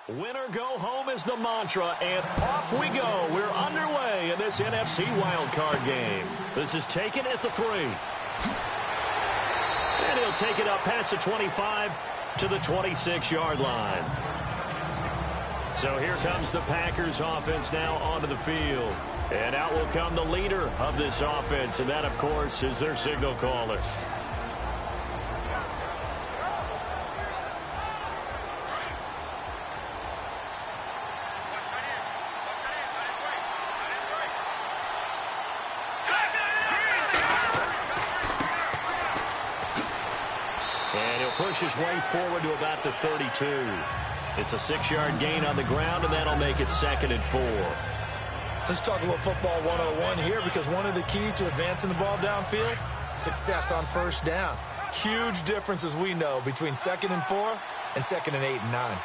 Winner go home is the mantra, and off we go. We're underway in this NFC wildcard game. This is taken at the 3. And he'll take it up past the 25 to the 26-yard line. So here comes the Packers offense now onto the field. And out will come the leader of this offense, and that, of course, is their signal caller. And he'll push his way forward to about the 32. It's a 6-yard gain on the ground, and that'll make it 2nd and 4. Let's talk a little football 101 here, because one of the keys to advancing the ball downfield, success on first down. Huge difference, as we know, between 2nd and 4 and 2nd and 8 and 9. All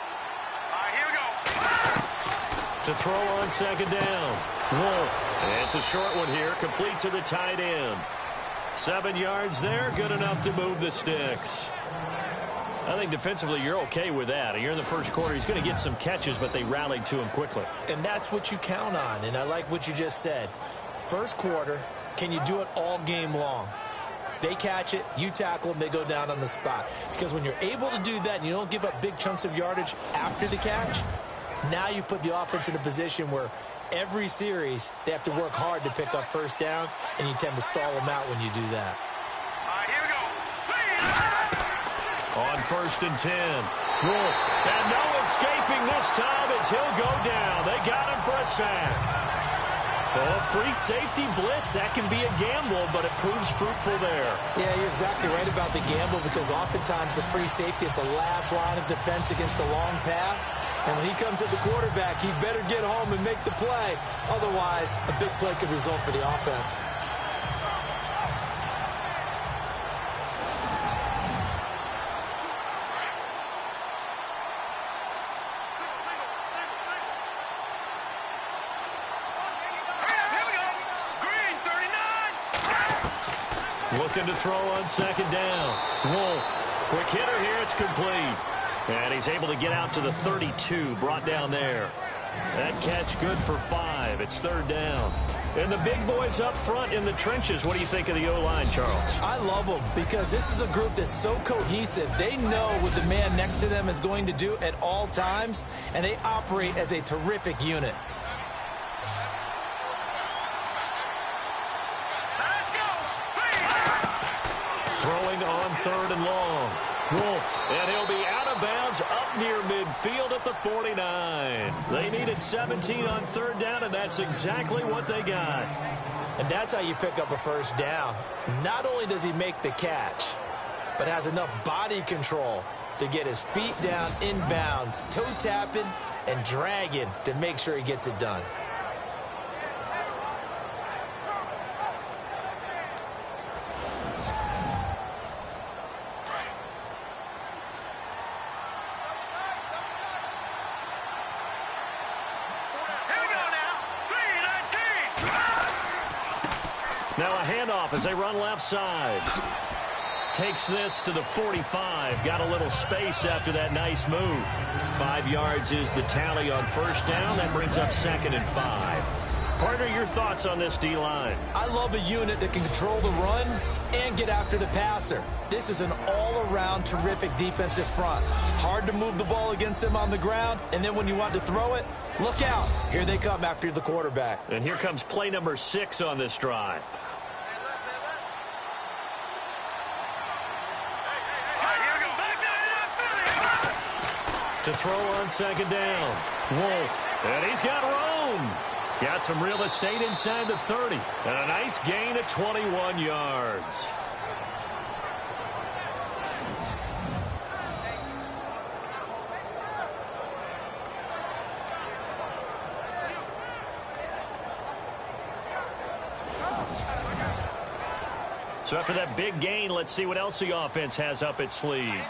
right, here we go. To throw on 2nd down, Wolf. And it's a short one here, complete to the tight end. 7 yards there, good enough to move the sticks. I think defensively you're okay with that. You're in the first quarter. He's going to get some catches, but they rallied to him quickly. And that's what you count on, and I like what you just said. First quarter, can you do it all game long? They catch it, you tackle them, they go down on the spot. Because when you're able to do that and you don't give up big chunks of yardage after the catch, now you put the offense in a position where every series they have to work hard to pick up first downs, and you tend to stall them out when you do that. All right, here we go. On 1st and 10, Wolf. And no escaping this time as he'll go down. They got him for a sack. Oh, free safety blitz, that can be a gamble, but it proves fruitful there. Yeah, you're exactly right about the gamble, because oftentimes the free safety is the last line of defense against a long pass. And when he comes at the quarterback, he better get home and make the play. Otherwise, a big play could result for the offense. Looking to throw on 2nd down. Wolf. Quick hitter here. It's complete. And he's able to get out to the 32. Brought down there. That catch good for 5. It's 3rd down. And the big boys up front in the trenches. What do you think of the O-line, Charles? I love them, because this is a group that's so cohesive. They know what the man next to them is going to do at all times, and they operate as a terrific unit. Throwing on 3rd and long. Wolf. And he'll be out of bounds up near midfield at the 49. They needed 17 on 3rd down, and that's exactly what they got. And that's how you pick up a first down. Not only does he make the catch, but has enough body control to get his feet down inbounds, toe tapping and dragging to make sure he gets it done. Now a handoff as they run left side. Takes this to the 45. Got a little space after that nice move. 5 yards is the tally on first down. That brings up 2nd and 5. Partner, your thoughts on this D-line? I love a unit that can control the run and get after the passer. This is an all-around terrific defensive front. Hard to move the ball against them on the ground, and then when you want to throw it, look out. Here they come after the quarterback. And here comes play number 6 on this drive. To throw on 2nd down. Wolf. And he's got room. Got some real estate inside the 30. And a nice gain of 21 yards. So after that big gain, let's see what else the offense has up its sleeve.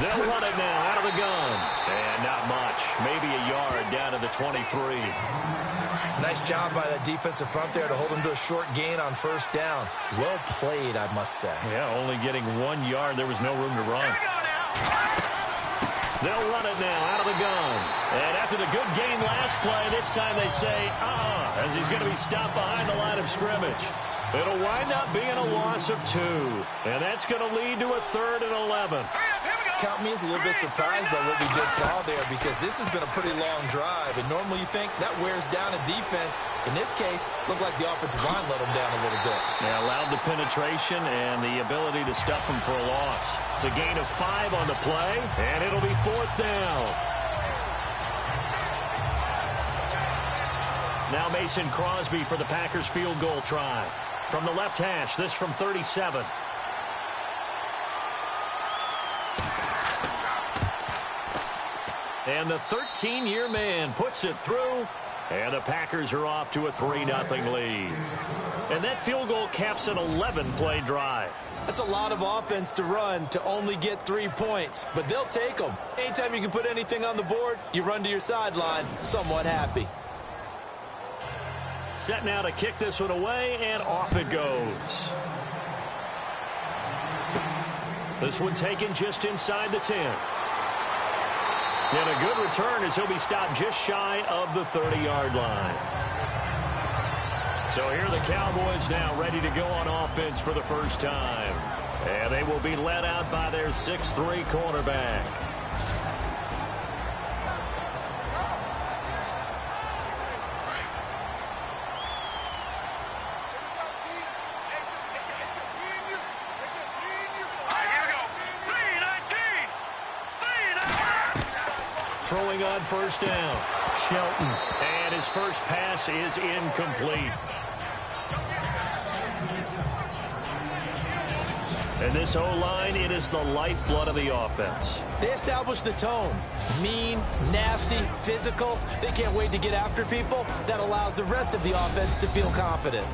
They'll run it now out of the gun. And not much. Maybe a yard down to the 23. Nice job by that defensive front there to hold him to a short gain on first down. Well played, I must say. Yeah, only getting 1 yard. There was no room to run. They'll run it now out of the gun. And after the good gain last play, this time they say, as he's going to be stopped behind the line of scrimmage. It'll wind up being a loss of 2. And that's going to lead to a 3rd and 11. Count me as a little bit surprised by what we just saw there, because this has been a pretty long drive, and normally you think that wears down a defense. In this case, looked like the offensive line let them down a little bit. Yeah, allowed the penetration and the ability to stuff them for a loss. It's a gain of 5 on the play, and it'll be 4th down. Now Mason Crosby for the Packers field goal try. From the left hash, this from 37. And the 13-year man puts it through, and the Packers are off to a 3-0 lead. And that field goal caps an 11-play drive. That's a lot of offense to run to only get 3 points, but they'll take them. Anytime you can put anything on the board, you run to your sideline somewhat happy. Set now to kick this one away, and off it goes. This one taken just inside the 10. And a good return as he'll be stopped just shy of the 30-yard line. So here are the Cowboys now ready to go on offense for the first time. And they will be led out by their 6'3" quarterback. Throwing on first down, Shelton. And his first pass is incomplete. And this O-line, it is the lifeblood of the offense. They establish the tone. Mean, nasty, physical. They can't wait to get after people. That allows the rest of the offense to feel confident.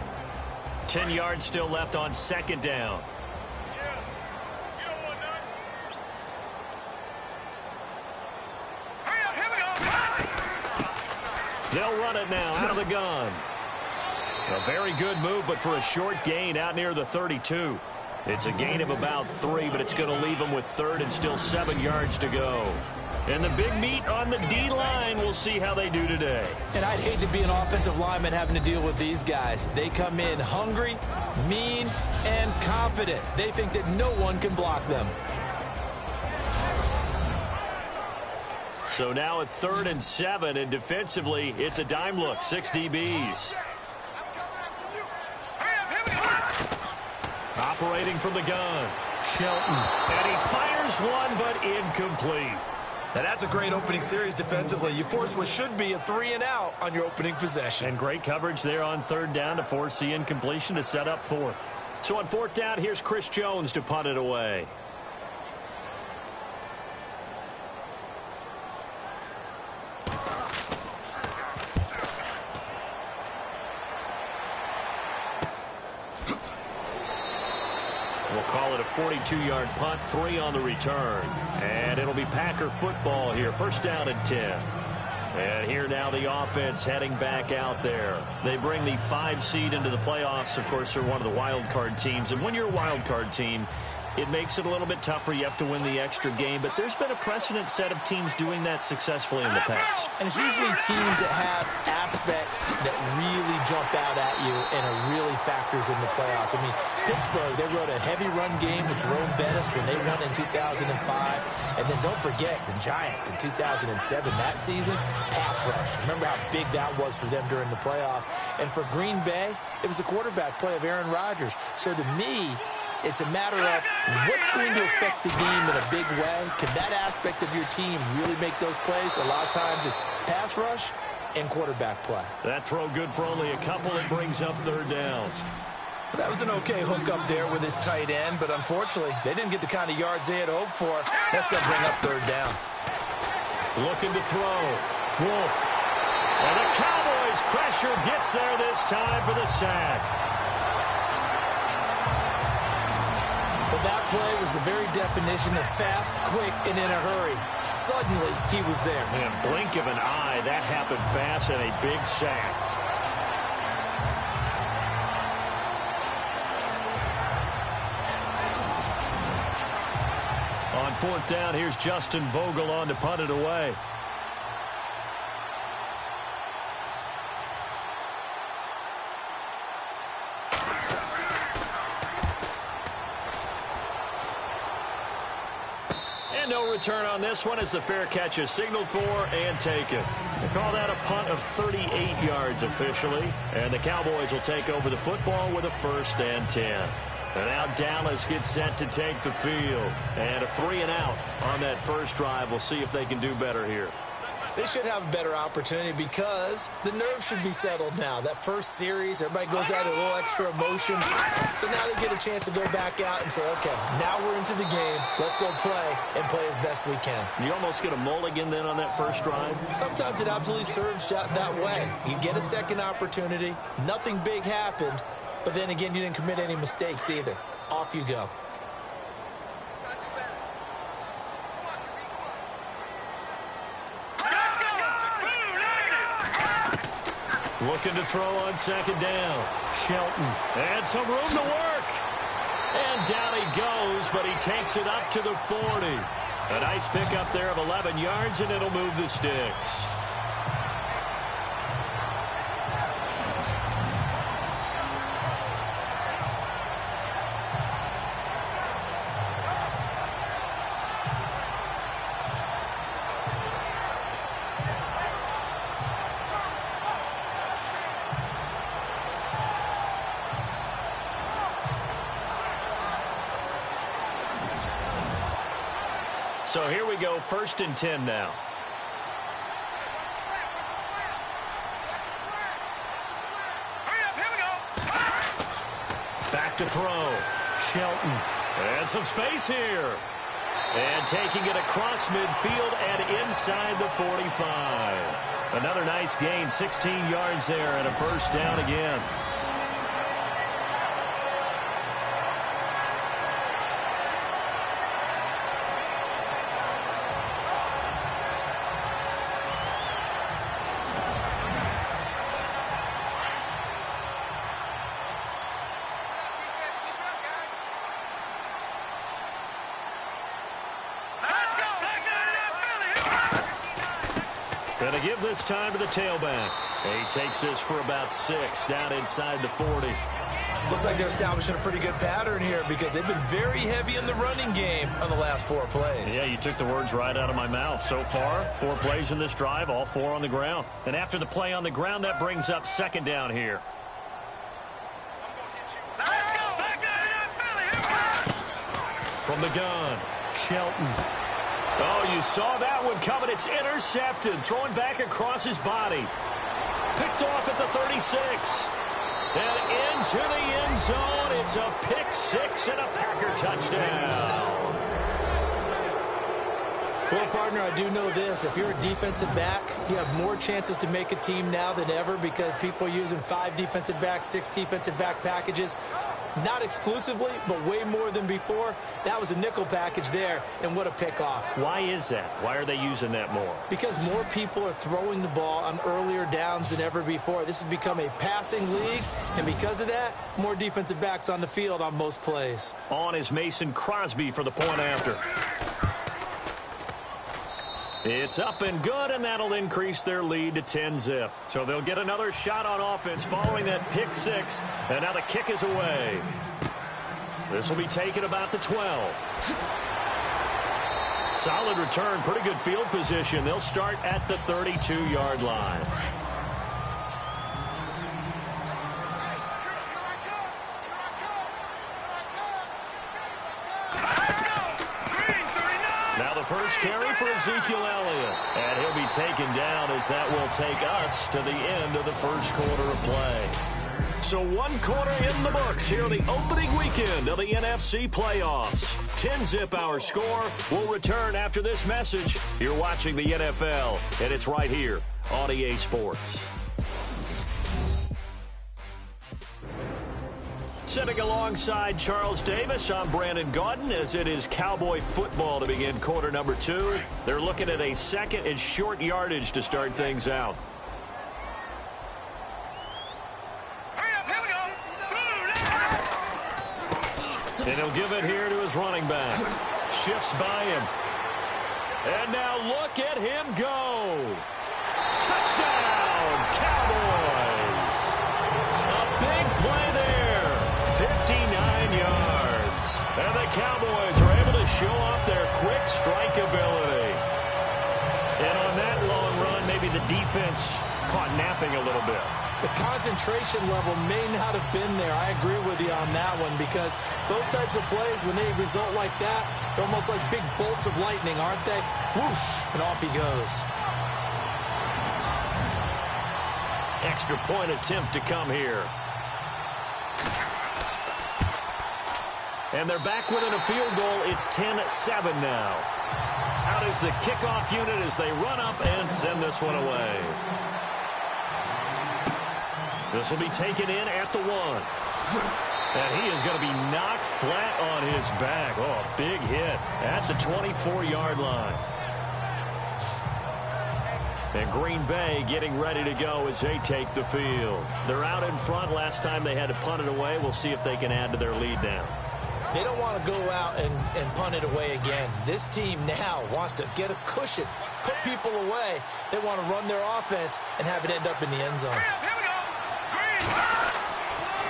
10 yards still left on second down. They'll run it now out of the gun. A very good move, but for a short gain out near the 32. It's a gain of about 3, but it's going to leave them with 3rd and still 7 yards to go. And the big meat on the D-line, we'll see how they do today. And I'd hate to be an offensive lineman having to deal with these guys. They come in hungry, mean, and confident. They think that no one can block them. So now at 3rd and 7, and defensively, it's a dime look, 6 DBs. Operating from the gun, Shelton. And he fires one, but incomplete. Now that's a great opening series defensively. You force what should be a 3-and-out on your opening possession. And great coverage there on 3rd down to force the incompletion to set up 4th. So on 4th down, here's Chris Jones to punt it away. We'll call it a 42-yard punt, 3 on the return. And it'll be Packer football here. First down and 10. And here now the offense heading back out there. They bring the 5 seed into the playoffs. Of course, they're one of the wild card teams. And when you're a wild card team, it makes it a little bit tougher. You have to win the extra game. But there's been a precedent set of teams doing that successfully in the past. And it's usually teams that have aspects that really jump out at you and it really factors in the playoffs. I mean, Pittsburgh, they rode a heavy run game with Jerome Bettis when they won in 2005. And then don't forget the Giants in 2007, that season, pass rush. Remember how big that was for them during the playoffs. And for Green Bay, it was the quarterback play of Aaron Rodgers. So to me, it's a matter of what's going to affect the game in a big way. Can that aspect of your team really make those plays? A lot of times it's pass rush and quarterback play. That throw good for only a couple. It brings up 3rd down. That was an okay hook up there with his tight end, but unfortunately, they didn't get the kind of yards they had hoped for. That's going to bring up 3rd down. Looking to throw. Wolf. And the Cowboys pressure gets there this time for the sack. Well, that play was the very definition of fast, quick, and in a hurry. Suddenly, he was there. In a blink of an eye, that happened fast and a big sack. fourth down. Here's Justin Vogel on to punt it away. And no return on this one as the fair catch is signaled for and taken. They call that a punt of 38 yards officially. And the Cowboys will take over the football with a 1st and 10. And now Dallas gets set to take the field. And a 3 and out on that first drive. We'll see if they can do better here. They should have a better opportunity because the nerves should be settled now. That first series, everybody goes out a little extra emotion. So now they get a chance to go back out and say, okay, now we're into the game. Let's go play and play as best we can. You almost get a mulligan then on that first drive? Sometimes it absolutely serves that way. You get a second opportunity. Nothing big happened. But then again, you didn't commit any mistakes either. Off you go. Looking to throw on 2nd down. Shelton. And some room to work. And down he goes, but he takes it up to the 40. A nice pickup there of 11 yards, and it'll move the sticks. So here we go, 1st and 10 now. Back to throw. Shelton. And some space here. And taking it across midfield and inside the 45. Another nice gain, 16 yards there and a 1st down again. Gonna give this time to the tailback. He takes this for about 6 down inside the 40. Looks like they're establishing a pretty good pattern here because they've been very heavy in the running game on the last 4 plays. Yeah, you took the words right out of my mouth. So far, 4 plays in this drive, all 4 on the ground. And after the play on the ground, that brings up 2nd down here. From the gun, Shelton. Oh, you saw that one coming. It's intercepted. Throwing back across his body. Picked off at the 36. And into the end zone. It's a pick 6 and a Packer touchdown. Well, partner, I do know this. If you're a defensive back, you have more chances to make a team now than ever because people are using 5 defensive backs, 6 defensive back packages. Not exclusively, but way more than before. That was a nickel package there, and what a pickoff. Why is that? Why are they using that more? Because more people are throwing the ball on earlier downs than ever before. This has become a passing league, and because of that, more defensive backs on the field on most plays. On is Mason Crosby for the point after. It's up and good, and that'll increase their lead to 10-zip. So they'll get another shot on offense following that pick 6, and now the kick is away. This will be taken about the 12. Solid return, pretty good field position. They'll start at the 32-yard line. First carry for Ezekiel Elliott. And he'll be taken down as that will take us to the end of the first quarter of play. So 1 quarter in the books here the opening weekend of the NFC playoffs. 10-zip our score. We'll return after this message. You're watching the NFL, and it's right here on EA Sports. Sitting alongside Charles Davis, I'm Brandon Gaudin as it is Cowboy football to begin quarter number 2. They're looking at a 2nd and short yardage to start things out. And he'll give it here to his running back. Shifts by him. And now look at him go. Touchdown, Cowboys. A big play there. 59 yards. And the Cowboys are able to show off their quick strike ability. And on that long run, maybe the defense caught napping a little bit. The concentration level may not have been there. I agree with you on that one because those types of plays, when they result like that, they're almost like big bolts of lightning, aren't they? Whoosh, and off he goes. Extra point attempt to come here. And they're back within a field goal. It's 10-7 now. Out is the kickoff unit as they run up and send this one away. This will be taken in at the 1. And he is going to be knocked flat on his back. Oh, a big hit at the 24-yard line. And Green Bay getting ready to go as they take the field. They're out in front. Last time they had to punt it away. We'll see if they can add to their lead now. They don't want to go out and punt it away again. This team now wants to get a cushion, put people away. They want to run their offense and have it end up in the end zone.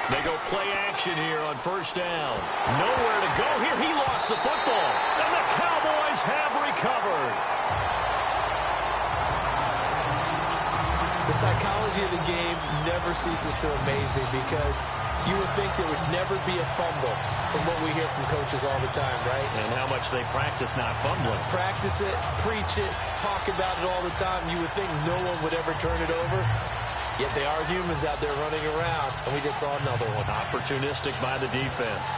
They go play action here on first down. Nowhere to go here. He lost the football. And the Cowboys have recovered. The psychology of the game never ceases to amaze me because you would think there would never be a fumble from what we hear from coaches all the time, right? And how much they practice not fumbling. Practice it, preach it, talk about it all the time. You would think no one would ever turn it over. Yet they are humans out there running around, and we just saw another one. Opportunistic by the defense.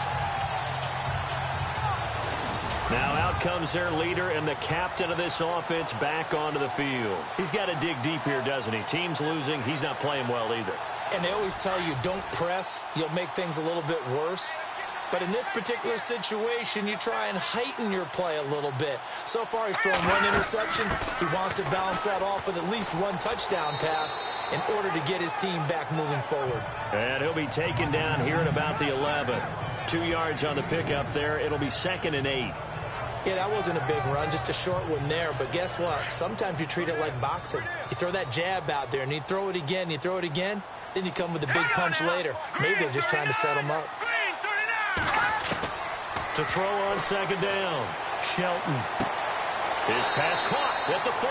Now out comes their leader and the captain of this offense back onto the field. He's got to dig deep here, doesn't he? Team's losing. He's not playing well either. And they always tell you, don't press. You'll make things a little bit worse. But in this particular situation, you try and heighten your play a little bit. So far, he's thrown one interception. He wants to balance that off with at least one touchdown pass in order to get his team back moving forward. And he'll be taken down here at about the 11. 2 yards on the pickup there. It'll be 2nd and 8. Yeah, that wasn't a big run, just a short one there. But guess what? Sometimes you treat it like boxing. You throw that jab out there, and you throw it again, you throw it again, then you come with a big punch later. Maybe they're just trying to set him up. To throw on 2nd down, Shelton. His pass caught at the 4.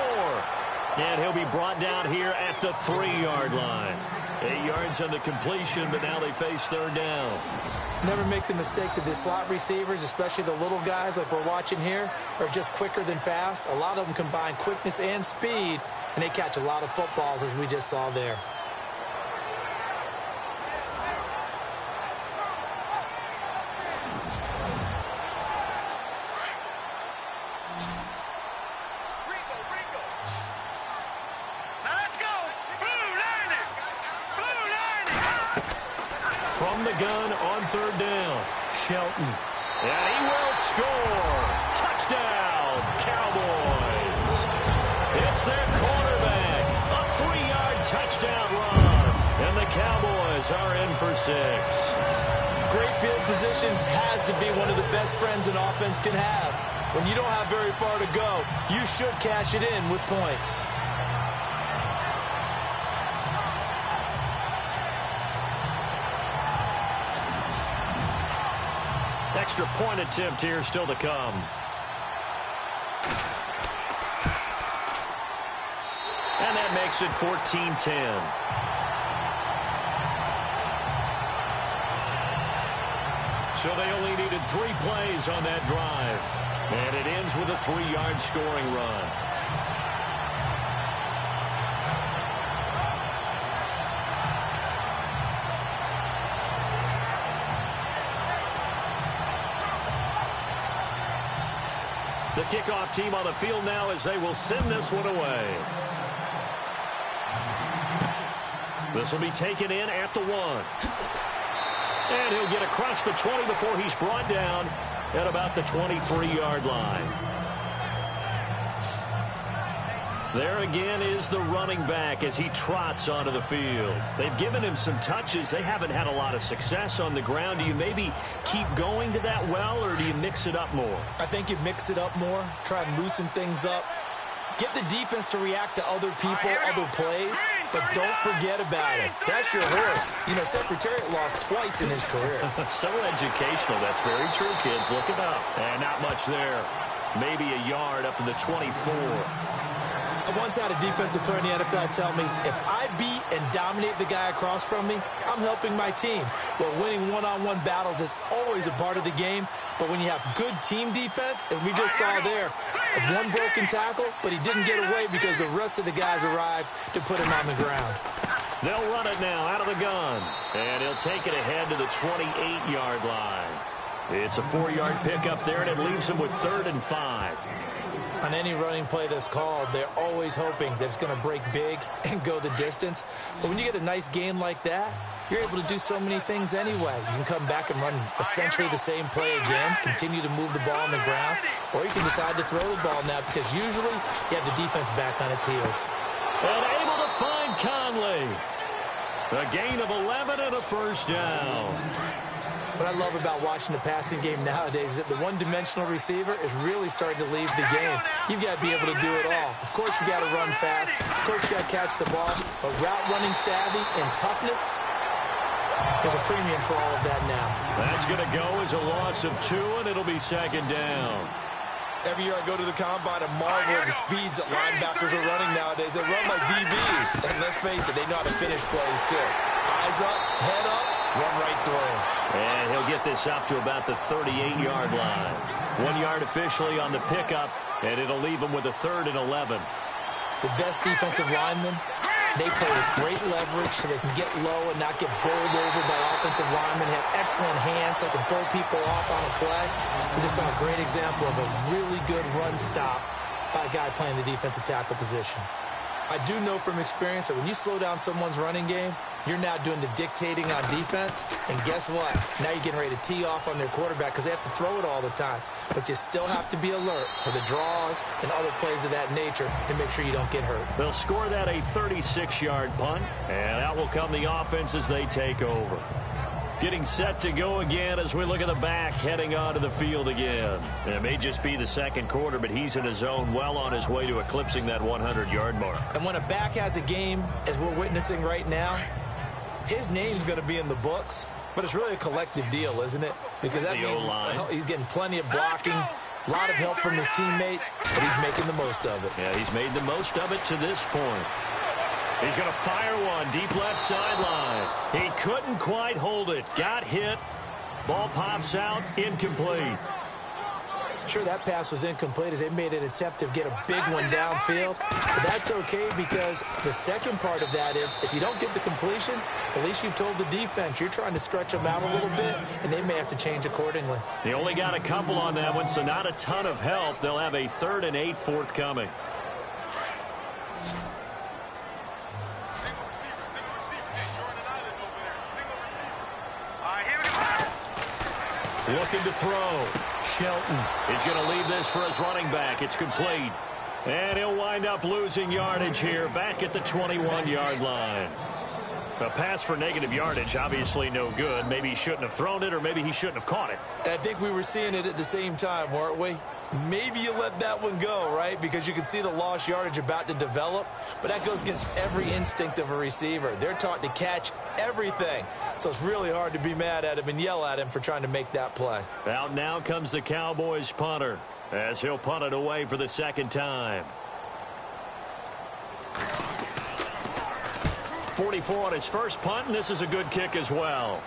And he'll be brought down here at the 3-yard line. 8 yards on the completion, but now they face 3rd down. Never make the mistake that the slot receivers, especially the little guys like we're watching here, are just quicker than fast. A lot of them combine quickness and speed, and they catch a lot of footballs, as we just saw there. From the gun on 3rd down, Shelton. And he will score. Touchdown, Cowboys. It's their quarterback. A 3-yard touchdown run. And the Cowboys are in for 6. Great field position has to be one of the best friends an offense can have. When you don't have very far to go, you should cash it in with points. Extra point attempt here still to come. And that makes it 14-10. So they only needed 3 plays on that drive. And it ends with a 3-yard scoring run. The kickoff team on the field now as they will send this one away. This will be taken in at the 1. And he'll get across the 20 before he's brought down at about the 23-yard line. There again is the running back as he trots onto the field. They've given him some touches. They haven't had a lot of success on the ground. Do you maybe keep going to that well, or do you mix it up more? I think you mix it up more, try and loosen things up. Get the defense to react to other people, other plays, but don't forget about it. That's your horse. You know, Secretariat lost twice in his career. So educational. That's very true, kids. Look it up. And not much there. Maybe a yard up to the 24. I once had a defensive player in the NFL tell me, if I beat and dominate the guy across from me, I'm helping my team. Well, winning one-on-one battles is always a part of the game, but when you have good team defense, as we just saw there, one broken tackle, but he didn't get away because the rest of the guys arrived to put him on the ground. They'll run it now out of the gun, and he'll take it ahead to the 28-yard line. It's a 4-yard pickup there, and it leaves him with 3rd and 5. On any running play that's called, they're always hoping that it's going to break big and go the distance. But when you get a nice gain like that, you're able to do so many things anyway. You can come back and run essentially the same play again, continue to move the ball on the ground, or you can decide to throw the ball now because usually you have the defense back on its heels. And able to find Conley. A gain of 11 and a first down. What I love about watching the passing game nowadays is that the one-dimensional receiver is really starting to leave the game. You've got to be able to do it all. Of course, you got to run fast. Of course, you got to catch the ball. But route running savvy and toughness, there's a premium for all of that now. That's going to go as a loss of 2, and it'll be 2nd down. Every year I go to the combine and marvel at the speeds that linebackers are running nowadays. They run like DBs. And let's face it, they know how to finish plays too. Eyes up, head up, run right through. And he'll get this up to about the 38-yard line. 1 yard officially on the pickup, and it'll leave him with a 3rd and 11. The best defensive linemen, they play with great leverage so they can get low and not get bowled over by offensive linemen. They have excellent hands so they can throw people off on a play. We just saw a great example of a really good run stop by a guy playing the defensive tackle position. I do know from experience that when you slow down someone's running game, you're now doing the dictating on defense. And guess what? Now you're getting ready to tee off on their quarterback because they have to throw it all the time. But you still have to be alert for the draws and other plays of that nature to make sure you don't get hurt. They'll score that a 36-yard punt, and out will come the offense as they take over. Getting set to go again as we look at the back heading onto the field again. It may just be the second quarter, but he's in his zone well on his way to eclipsing that 100-yard mark. And when a back has a game, as we're witnessing right now, his name's going to be in the books, but it's really a collective deal, isn't it? Because that means he's getting plenty of blocking, a lot of help from his teammates, but he's making the most of it. Yeah, he's made the most of it to this point. He's going to fire one deep left sideline. He couldn't quite hold it. Got hit. Ball pops out. Incomplete. Sure, that pass was incomplete as they made an attempt to get a big one downfield. But that's okay because the second part of that is if you don't get the completion, at least you've told the defense you're trying to stretch them out a little bit, and they may have to change accordingly. He only got a couple on that one, so not a ton of help. They'll have a 3rd and 8 forthcoming. Looking to throw. Shelton. He's going to leave this for his running back. It's complete. And he'll wind up losing yardage here back at the 21-yard line. A pass for negative yardage, obviously no good. Maybe he shouldn't have thrown it, or maybe he shouldn't have caught it. I think we were seeing it at the same time, weren't we? Maybe you let that one go, right? Because you can see the lost yardage about to develop. But that goes against every instinct of a receiver. They're taught to catch everything. So it's really hard to be mad at him and yell at him for trying to make that play. Out now comes the Cowboys punter as he'll punt it away for the 2nd time. 44 on his first punt, and this is a good kick as well.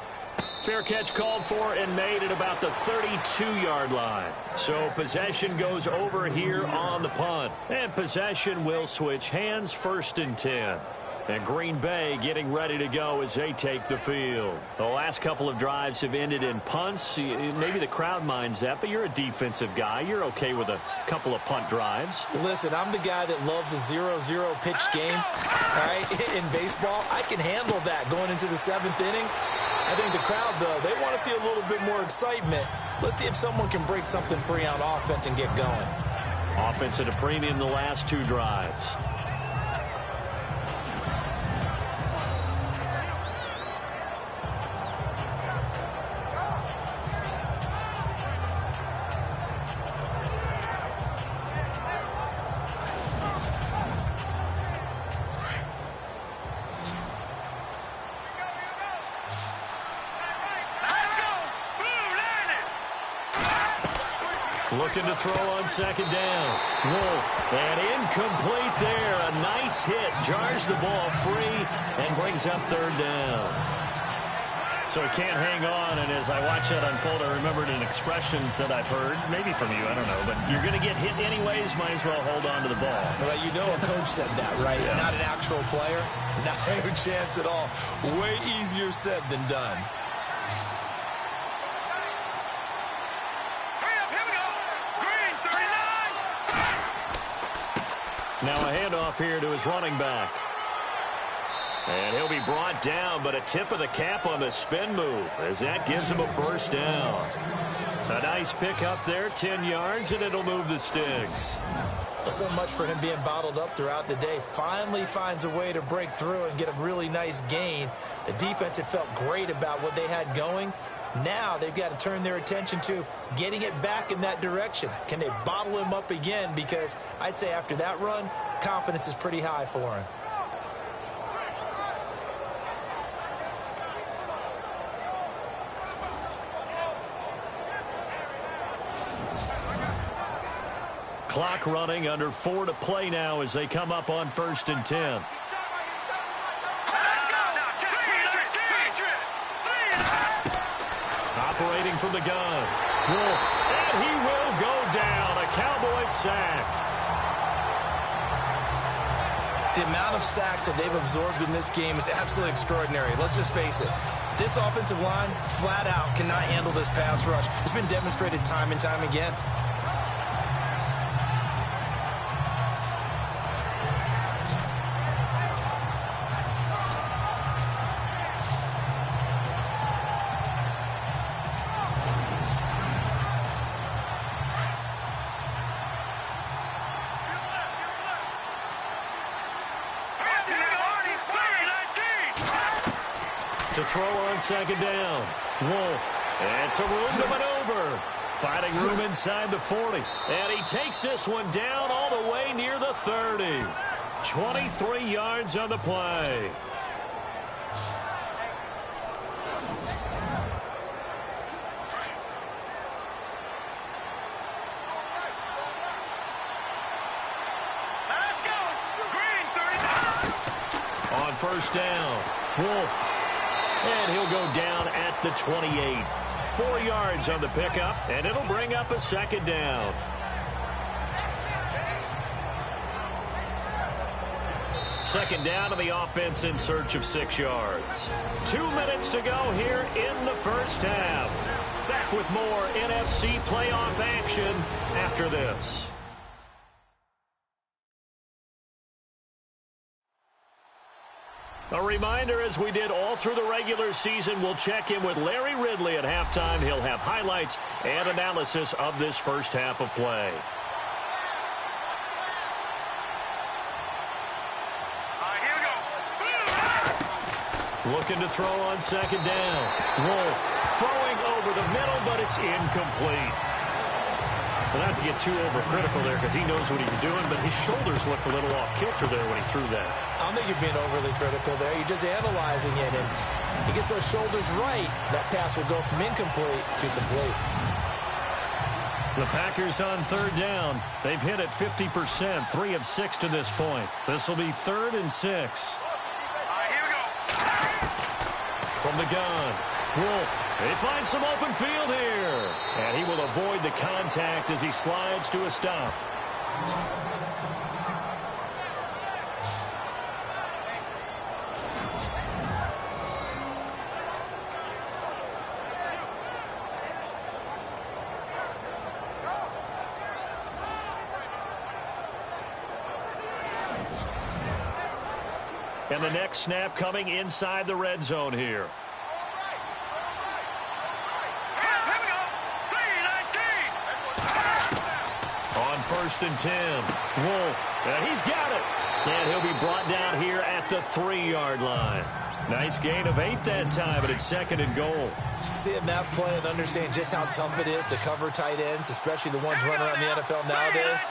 Fair catch called for and made at about the 32-yard line. So possession goes over here on the punt. And possession will switch hands, 1st and 10. And Green Bay getting ready to go as they take the field. The last couple of drives have ended in punts. Maybe the crowd minds that, but you're a defensive guy. You're okay with a couple of punt drives. Listen, I'm the guy that loves a 0-0 pitch game. All right, in baseball, I can handle that going into the 7th inning. I think the crowd, though, they want to see a little bit more excitement. Let's see if someone can break something free on offense and get going. Offense at a premium the last 2 drives. Looking to throw on second down. Wolf, and incomplete there. A nice hit. Jars the ball free and brings up third down. So he can't hang on, and as I watch that unfold, I remembered an expression that I've heard, maybe from you, I don't know, but you're going to get hit anyways, might as well hold on to the ball. Well, you know a coach said that, right? Yeah. Not an actual player. Not a chance at all. Way easier said than done. Now a handoff here to his running back. And he'll be brought down, but a tip of the cap on the spin move as that gives him a first down. A nice pick up there, 10 yards, and it'll move the sticks. Well, so much for him being bottled up throughout the day. Finally finds a way to break through and get a really nice gain. The defense had felt great about what they had going. Now they've got to turn their attention to getting it back in that direction. Can they bottle him up again? Because I'd say after that run, confidence is pretty high for him. Clock running, under 4 to play now as they come up on 1st and 10. Operating from the gun. Wolf, and he will go down. A Cowboys sack. The amount of sacks that they've absorbed in this game is absolutely extraordinary. Let's just face it. This offensive line, flat out, cannot handle this pass rush. It's been demonstrated time and time again. To throw on second down. Wolf. And some room to maneuver. Finding room inside the 40. And he takes this one down all the way near the 30. 23 yards on the play. Let's go. Green 39. On first down. Wolf. And he'll go down at the 28. 4 yards on the pickup, and it'll bring up a second down. Second down to the offense in search of 6 yards. 2 minutes to go here in the first half. Back with more NFC playoff action after this. A reminder, as we did all through the regular season, we'll check in with Larry Ridley at halftime. He'll have highlights and analysis of this first half of play. Here we go. Looking to throw on second down. Wolf throwing over the middle, but it's incomplete. Well, not to get too overcritical there because he knows what he's doing, but his shoulders looked a little off kilter there when he threw that. I don't think you're being overly critical there. You're just analyzing it, and he gets those shoulders right. That pass will go from incomplete to complete. The Packers on third down. They've hit it 50%, 3 of 6 to this point. This will be 3rd and 6. Here we go. From the gun. Wolf, they find some open field here. And he will avoid the contact as he slides to a stop. And the next snap coming inside the red zone here. 1st and 10. Wolf, and he's got it. And he'll be brought down here at the 3-yard line. Nice gain of 8 that time, but it's 2nd and goal. Seeing that play and understanding just how tough it is to cover tight ends, especially the ones running around the NFL nowadays,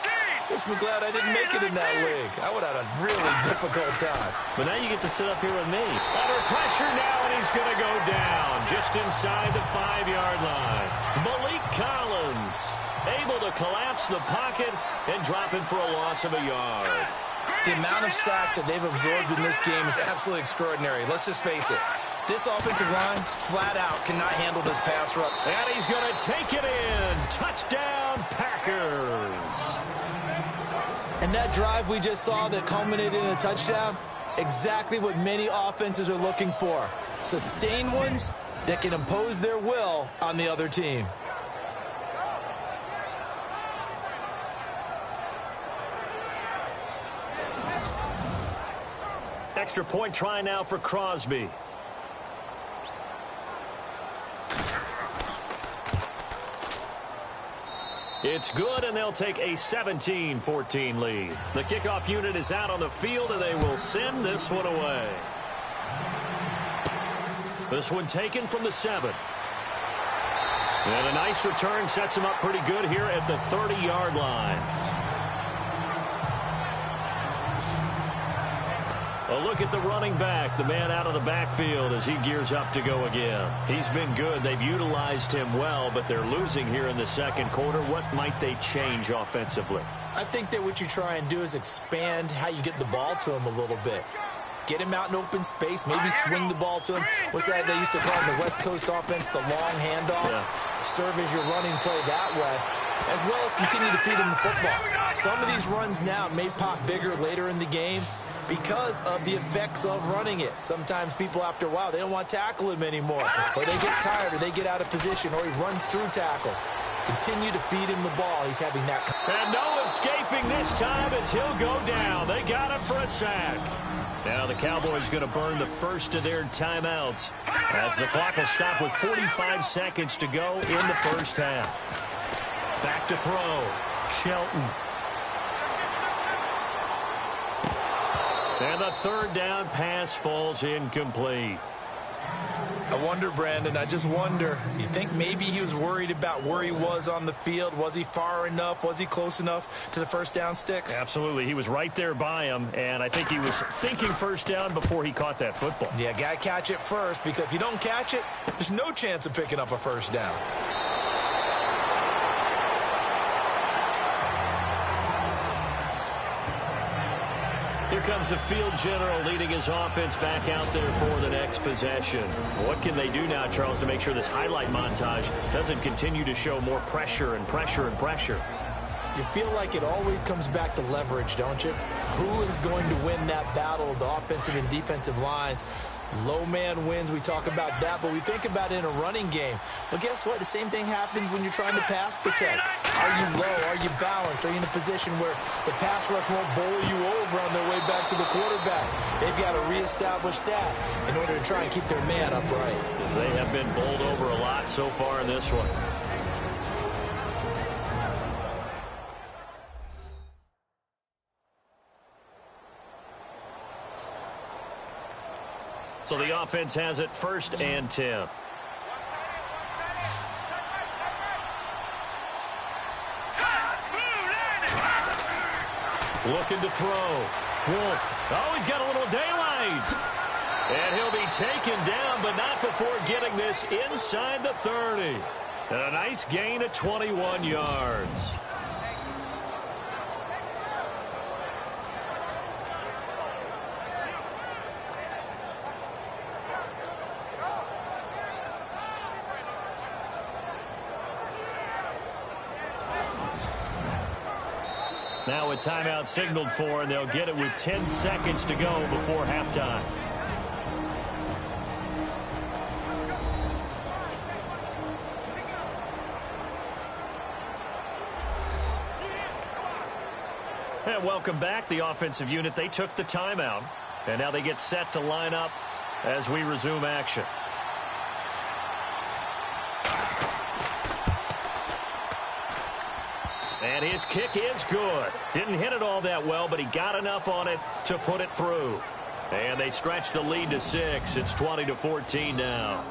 makes me glad I didn't make it in that league. I would have had a really difficult time. But now you get to sit up here with me. Under pressure now, and he's going to go down just inside the 5-yard line. Malik Collins able to collapse the pocket and drop him for a loss of a yard. The amount of sacks that they've absorbed in this game is absolutely extraordinary. Let's just face it. This offensive line, flat out, cannot handle this pass rush. And he's going to take it in. Touchdown, Packers. And that drive we just saw that culminated in a touchdown, exactly what many offenses are looking for. Sustained ones that can impose their will on the other team. Extra point try now for Crosby. It's good, and they'll take a 17-14 lead. The kickoff unit is out on the field, and they will send this one away. This one taken from the 7. And a nice return sets him up pretty good here at the 30-yard line. A look at the running back, the man out of the backfield as he gears up to go again. He's been good. They've utilized him well, but they're losing here in the 2nd quarter. What might they change offensively? I think that what you try and do is expand how you get the ball to him a little bit. Get him out in open space, maybe swing the ball to him. What's that they used to call in the West Coast offense, the long handoff? Yeah. Serve as your running play that way, as well as continue to feed him the football. Some of these runs now may pop bigger later in the game because of the effects of running it. Sometimes people, after a while, they don't want to tackle him anymore, or they get tired, or they get out of position, or he runs through tackles. Continue to feed him the ball. He's having that. And no escaping this time as he'll go down. They got him for a sack. Now the Cowboys going to burn the first of their timeouts as the clock will stop with 45 seconds to go in the first half. Back to throw. Shelton. And the 3rd down pass falls incomplete. I wonder, Brandon, I just wonder, you think maybe he was worried about where he was on the field? Was he far enough? Was he close enough to the first down sticks? Absolutely. He was right there by him, and I think he was thinking first down before he caught that football. Yeah, got to catch it first, because if you don't catch it, there's no chance of picking up a first down. Here comes the field general leading his offense back out there for the next possession. What can they do now, Charles, to make sure this highlight montage doesn't continue to show more pressure and pressure and pressure? You feel like it always comes back to leverage, don't you? Who is going to win that battle of the offensive and defensive lines? Low man wins. We talk about that, but we think about it in a running game. Well, guess what? The same thing happens when you're trying to pass protect. Are you low? Are you balanced? Are you in a position where the pass rush won't bowl you over on their way back to the quarterback? They've got to reestablish that in order to try and keep their man upright. Because they have been bowled over a lot so far in this one. So the offense has it 1st and 10. Looking to throw. Wolf. Oh, he's got a little daylight. And he'll be taken down, but not before getting this inside the 30. And a nice gain of 21 yards. Now a timeout signaled for, and they'll get it with 10 seconds to go before halftime. And welcome back, the offensive unit. They took the timeout, and now they get set to line up as we resume action. And his kick is good. Didn't hit it all that well, but he got enough on it to put it through. And they stretch the lead to 6. It's 20-14 now.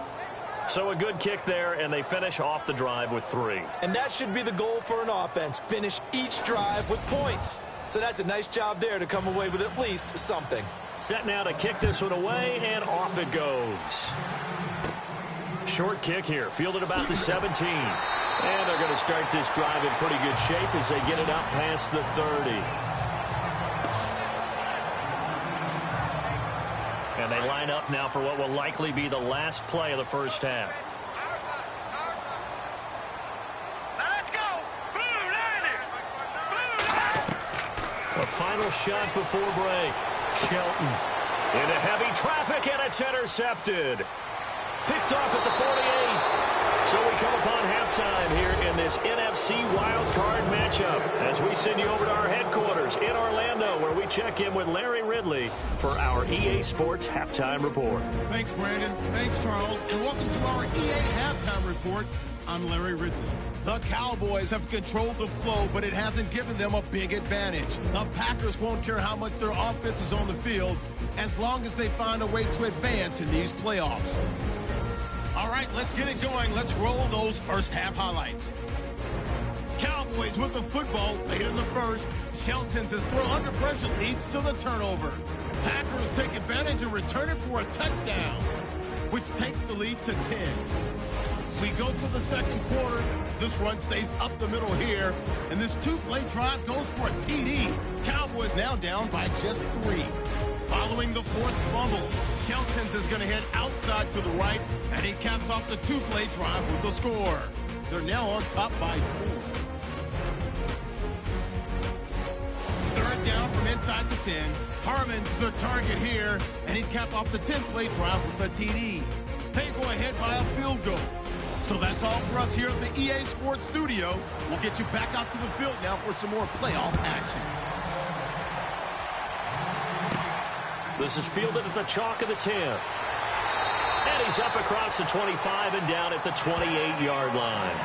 So a good kick there, and they finish off the drive with 3. And that should be the goal for an offense. Finish each drive with points. So that's a nice job there to come away with at least something. Set now to kick this one away, and off it goes. Short kick here, fielded about the 17. And they're going to start this drive in pretty good shape as they get it up past the 30. And they line up now for what will likely be the last play of the first half. Let's go. Blue line it. A final shot before break. Shelton into heavy traffic, and it's intercepted. Picked off at the 48. So we come upon halftime here in this NFC wildcard matchup as we send you over to our headquarters in Orlando, where we check in with Larry Ridley for our EA Sports Halftime Report. Thanks, Brandon. Thanks, Charles. And welcome to our EA Halftime Report. I'm Larry Ridley. The Cowboys have controlled the flow, but it hasn't given them a big advantage. The Packers won't care how much their offense is on the field as long as they find a way to advance in these playoffs. All right, let's get it going. Let's roll those first half highlights. Cowboys with the football late in the first. Shelton's throw under pressure leads to the turnover. Packers take advantage and return it for a touchdown, which takes the lead to 10. We go to the second quarter. This run stays up the middle here, and this two-play drive goes for a TD. Cowboys now down by just 3. Following the forced fumble, Shelton's is going to head outside to the right, and he caps off the two-play drive with a score. They're now on top by 4. Third down from inside the 10. Harmon's the target here, and he'd cap off the 10-play drive with a TD. They go ahead by a field goal. So that's all for us here at the EA Sports Studio. We'll get you back out to the field now for some more playoff action. This is fielded at the chalk of the 10. And he's up across the 25 and down at the 28-yard line.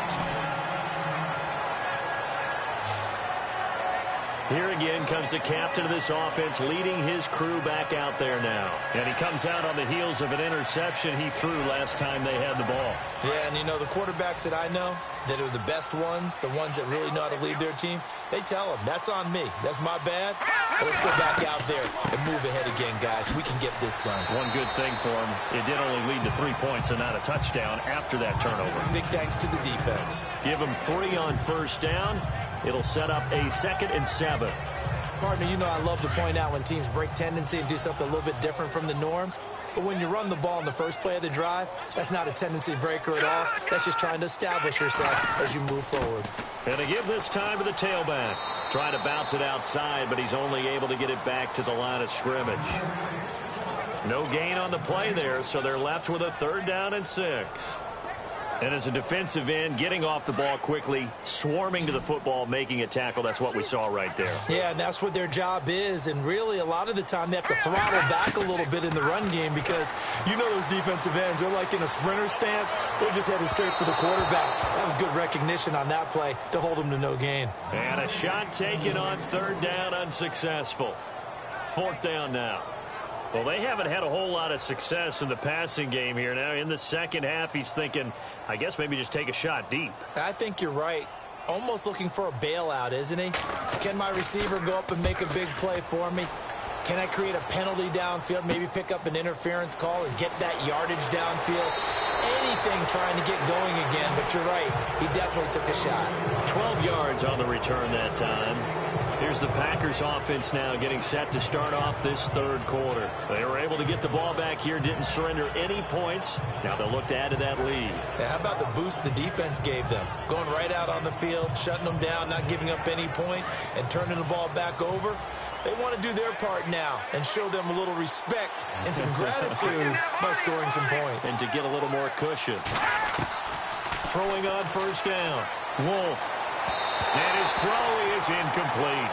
Here again comes the captain of this offense, leading his crew back out there now. And he comes out on the heels of an interception he threw last time they had the ball. Yeah, and you know, the quarterbacks that I know that are the best ones, the ones that really know how to lead their team, they tell them, that's on me. That's my bad. But let's go back out there and move ahead again, guys. We can get this done. One good thing for him, it did only lead to 3 points and not a touchdown after that turnover. Big thanks to the defense. Give him 3 on first down. It'll set up a 2nd and 7. Partner, you know I love to point out when teams break tendency and do something a little bit different from the norm. But when you run the ball in the first play of the drive, that's not a tendency breaker at all. That's just trying to establish yourself as you move forward. And to give this time to the tailback. Trying to bounce it outside, but he's only able to get it back to the line of scrimmage. No gain on the play there, so they're left with a 3rd down and 6. And as a defensive end, getting off the ball quickly, swarming to the football, making a tackle, that's what we saw right there. Yeah, and that's what their job is. And really, a lot of the time, they have to throttle back a little bit in the run game because you know those defensive ends, they're like in a sprinter stance. They're just headed straight for the quarterback. That was good recognition on that play to hold him to no gain. And a shot taken on 3rd down, unsuccessful. 4th down now. Well, they haven't had a whole lot of success in the passing game here. Now, in the second half, he's thinking, I guess maybe just take a shot deep. I think you're right. Almost looking for a bailout, isn't he? Can my receiver go up and make a big play for me? Can I create a penalty downfield, maybe pick up an interference call and get that yardage downfield? Anything trying to get going again, but you're right. He definitely took a shot. 12 yards on the return that time. Here's the Packers offense now getting set to start off this 3rd quarter. They were able to get the ball back here, didn't surrender any points. Now they'll look to add to that lead. Yeah, how about the boost the defense gave them? Going right out on the field, shutting them down, not giving up any points, and turning the ball back over. They want to do their part now and show them a little respect and some gratitude by scoring some points. And to get a little more cushion. Throwing on first down. Wolf. And his throw is incomplete.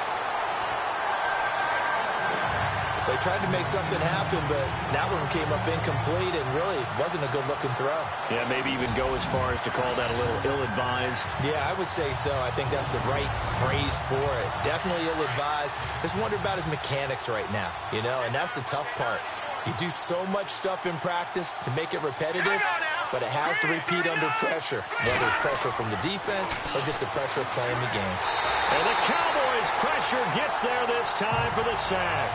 They tried to make something happen, but that one came up incomplete and really wasn't a good-looking throw. Yeah, maybe even go as far as to call that a little ill-advised. Yeah, I would say so. I think that's the right phrase for it. Definitely ill-advised. Just wonder about his mechanics right now, you know, and that's the tough part. You do so much stuff in practice to make it repetitive, but it has to repeat under pressure, whether it's pressure from the defense or just the pressure of playing the game. And the Cowboys' pressure gets there this time for the sack.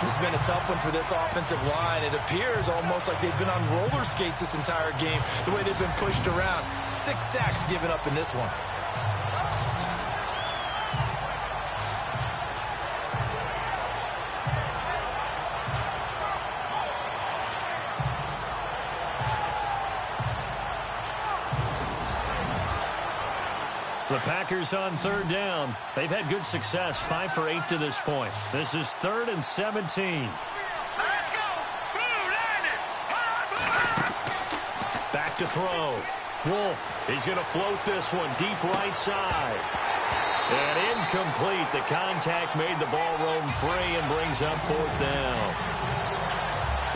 This has been a tough one for this offensive line. It appears almost like they've been on roller skates this entire game, the way they've been pushed around. 6 sacks given up in this one. The Packers on 3rd down. They've had good success, 5 for 8 to this point. This is 3rd and 17. Let's go. Blue landed. Back to throw. Wolf, he's going to float this one deep right side. And incomplete. The contact made the ball roam free and brings up 4th down.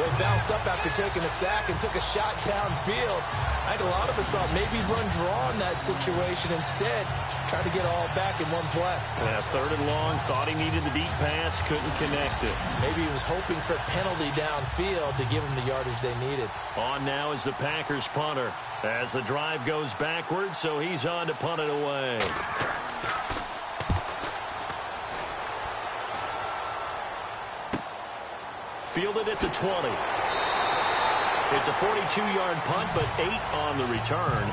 Well, he bounced up after taking a sack and took a shot downfield. I think a lot of us thought maybe he'd run draw in that situation instead. Tried to get all back in one play. Yeah, 3rd and long, thought he needed the deep pass, couldn't connect it. Maybe he was hoping for a penalty downfield to give him the yardage they needed. On now is the Packers punter. As the drive goes backwards, so he's on to punt it away. Fielded at the 20. It's a 42-yard punt, but 8 on the return.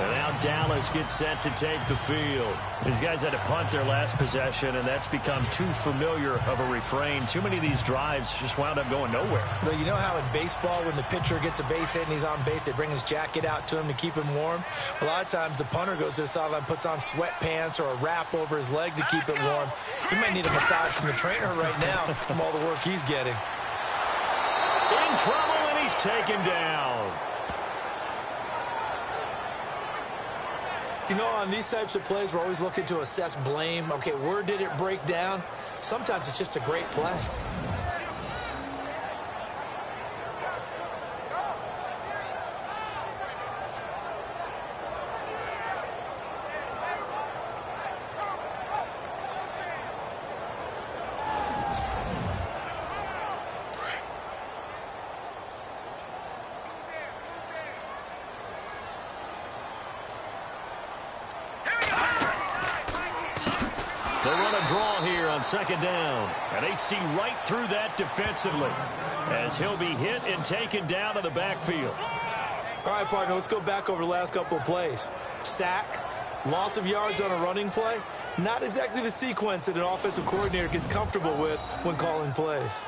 And now Dallas gets set to take the field. These guys had to punt their last possession, and that's become too familiar of a refrain. Too many of these drives just wound up going nowhere. Well, you know how in baseball, when the pitcher gets a base hit and he's on base, they bring his jacket out to him to keep him warm? A lot of times the punter goes to the sideline, puts on sweatpants or a wrap over his leg to keep it warm. He might need a massage from the trainer right now from all the work he's getting. In trouble, and he's taken down. You know, on these types of plays, we're always looking to assess blame. Okay, where did it break down? Sometimes it's just a great play. They run a draw here on 2nd down, and they see right through that defensively as he'll be hit and taken down to the backfield. All right, partner, let's go back over the last couple of plays. Sack, loss of yards on a running play, not exactly the sequence that an offensive coordinator gets comfortable with when calling plays.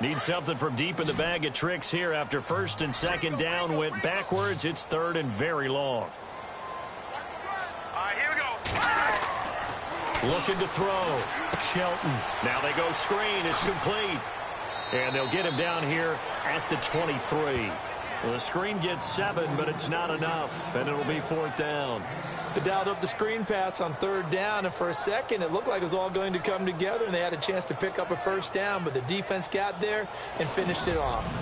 Need something from deep in the bag of tricks here after 1st and 2nd down went backwards. It's 3rd and very long. All right, here we go. Looking to throw. Shelton. Now they go screen. It's complete. And they'll get him down here at the 23. Well, the screen gets 7, but it's not enough, and it'll be 4th down. They dialed up the screen pass on 3rd down, and for a second it looked like it was all going to come together, and they had a chance to pick up a 1st down, but the defense got there and finished it off.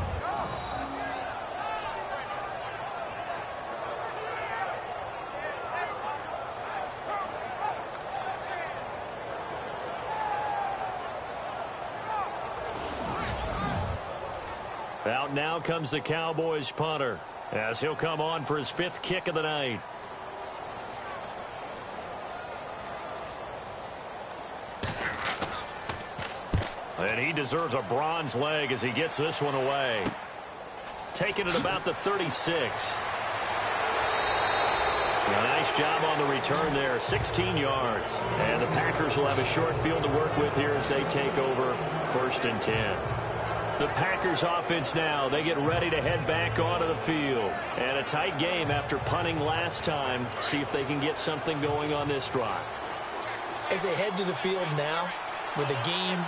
Out now comes the Cowboys punter as he'll come on for his 5th kick of the night. And he deserves a bronze leg as he gets this one away. Taking it about the 36. A nice job on the return there, 16 yards. And the Packers will have a short field to work with here as they take over 1st and 10. The Packers offense now, they get ready to head back onto the field. And a tight game after punting last time. See if they can get something going on this drive. As they head to the field now, with the game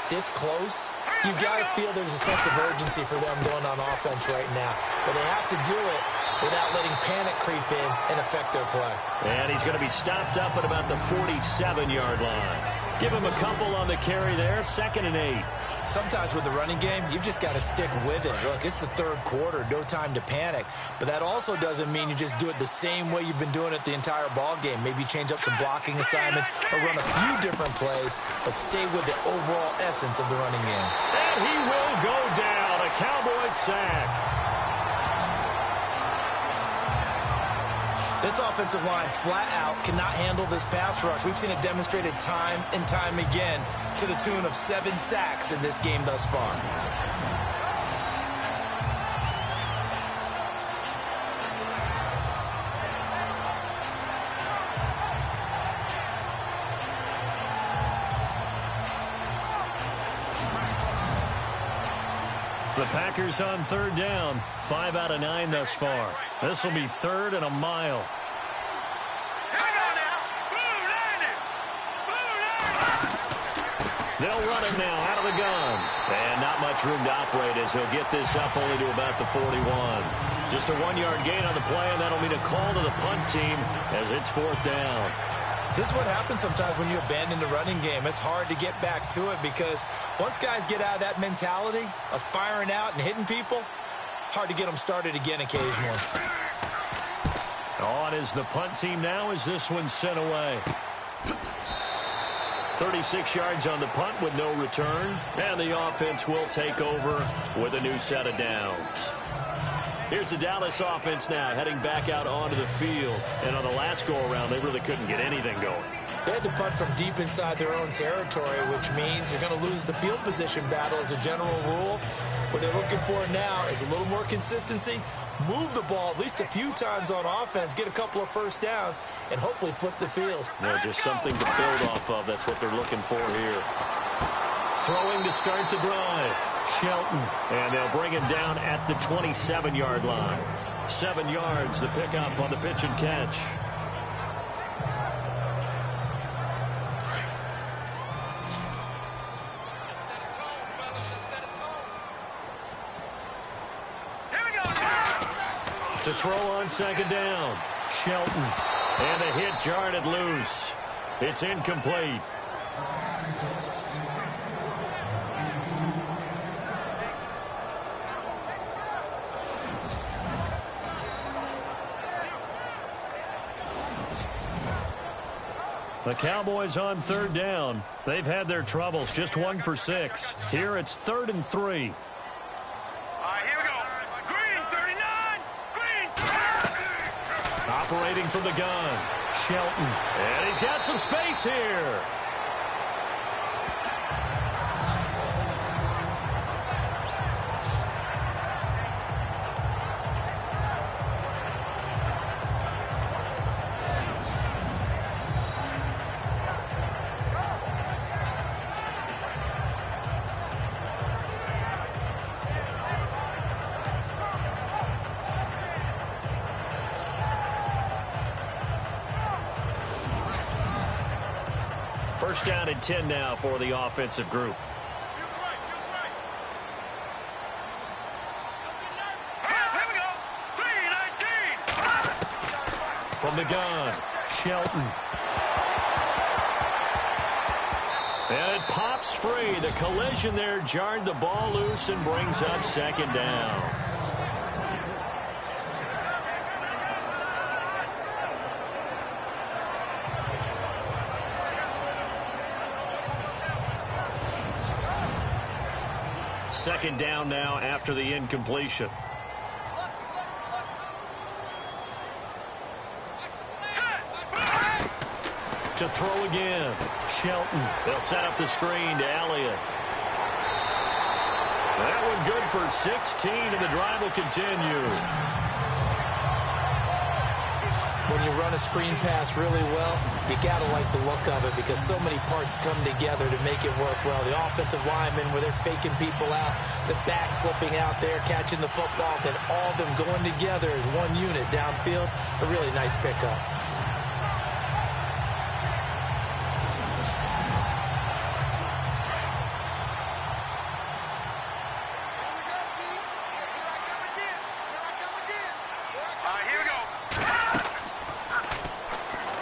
this close, You've got to feel there's a sense of urgency for them going on offense right now. But they have to do it without letting panic creep in and affect their play. And he's going to be stopped up at about the 47-yard line. Give him a couple on the carry there, 2nd and 8. Sometimes with the running game, you've just got to stick with it. Look, it's the third quarter, no time to panic. But that also doesn't mean you just do it the same way you've been doing it the entire ball game. Maybe change up some blocking assignments or run a few different plays, but stay with the overall essence of the running game. And he will go down, a Cowboys sack. This offensive line flat out cannot handle this pass rush. We've seen it demonstrated time and time again to the tune of 7 sacks in this game thus far. The Packers on 3rd down. 5 out of 9 thus far. This will be 3rd and a mile. They'll run it now out of the gun. And not much room to operate as he'll get this up only to about the 41. Just a 1-yard gain on the play, and that'll mean a call to the punt team as it's 4th down. This is what happens sometimes when you abandon the running game. It's hard to get back to it because once guys get out of that mentality of firing out and hitting people, hard to get them started again occasionally. On is the punt team now as this one's sent away. 36 yards on the punt with no return. And the offense will take over with a new set of downs. Here's the Dallas offense now heading back out onto the field. And on the last go-around, they really couldn't get anything going. They had to punt from deep inside their own territory, which means you're going to lose the field position battle as a general rule. What they're looking for now is a little more consistency, move the ball at least a few times on offense, get a couple of first downs, and hopefully flip the field. Yeah, just something to build off of. That's what they're looking for here. Throwing to start the drive. Shelton. And they'll bring him down at the 27-yard line. 7 yards, the pickup on the pitch and catch. To throw on 2nd down. Shelton. And the hit jarred it loose. It's incomplete. The Cowboys on 3rd down. They've had their troubles, just 1 for 6. Here it's 3rd and 3. Here we go. Green, 39. Green. Operating from the gun. Shelton. And he's got some space here. First down and 10 now for the offensive group. Here we go. 3-19. From the gun, Shelton. And it pops free. The collision there jarred the ball loose and brings up 2nd down. Second down now after the incompletion. To throw again. Shelton. They'll set up the screen to Elliott. That one good for 16, and the drive will continue. When you run a screen pass really well, you got to like the look of it because so many parts come together to make it work well. The offensive linemen, where they're faking people out, the back slipping out there, catching the football, then all of them going together as one unit downfield. A really nice pickup. Here we go.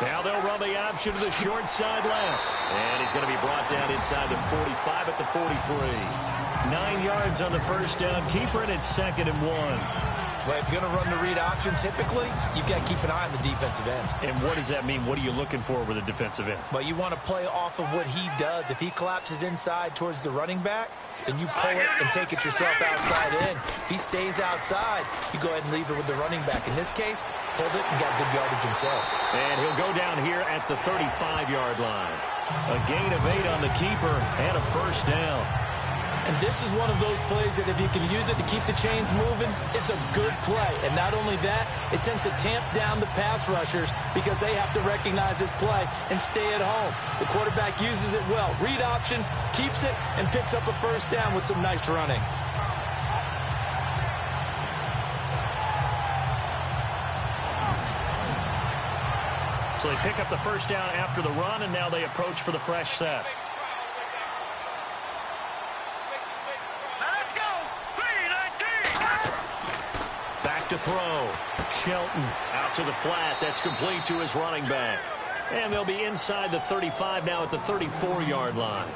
Now they'll run the option to the short side left. And he's going to be brought down inside the 45 at the 43. 9 yards on the first down. Keeper, and it's 2nd and 1. Well, if you're going to run the read option, typically, you've got to keep an eye on the defensive end. And what does that mean? What are you looking for with a defensive end? Well, you want to play off of what he does. If he collapses inside towards the running back, then you pull it and take it yourself outside in. If he stays outside, you go ahead and leave it with the running back. In this case, pulled it and got good yardage himself. And he'll go down here at the 35-yard line. A gain of 8 on the keeper and a first down. And this is one of those plays that if you can use it to keep the chains moving, it's a good play. And not only that, it tends to tamp down the pass rushers because they have to recognize this play and stay at home. The quarterback uses it well. Read option, keeps it, and picks up a first down with some nice running. So they pick up the first down after the run, and now they approach for the fresh set. To throw. Shelton out to the flat. That's complete to his running back. And they'll be inside the 35 now at the 34-yard line.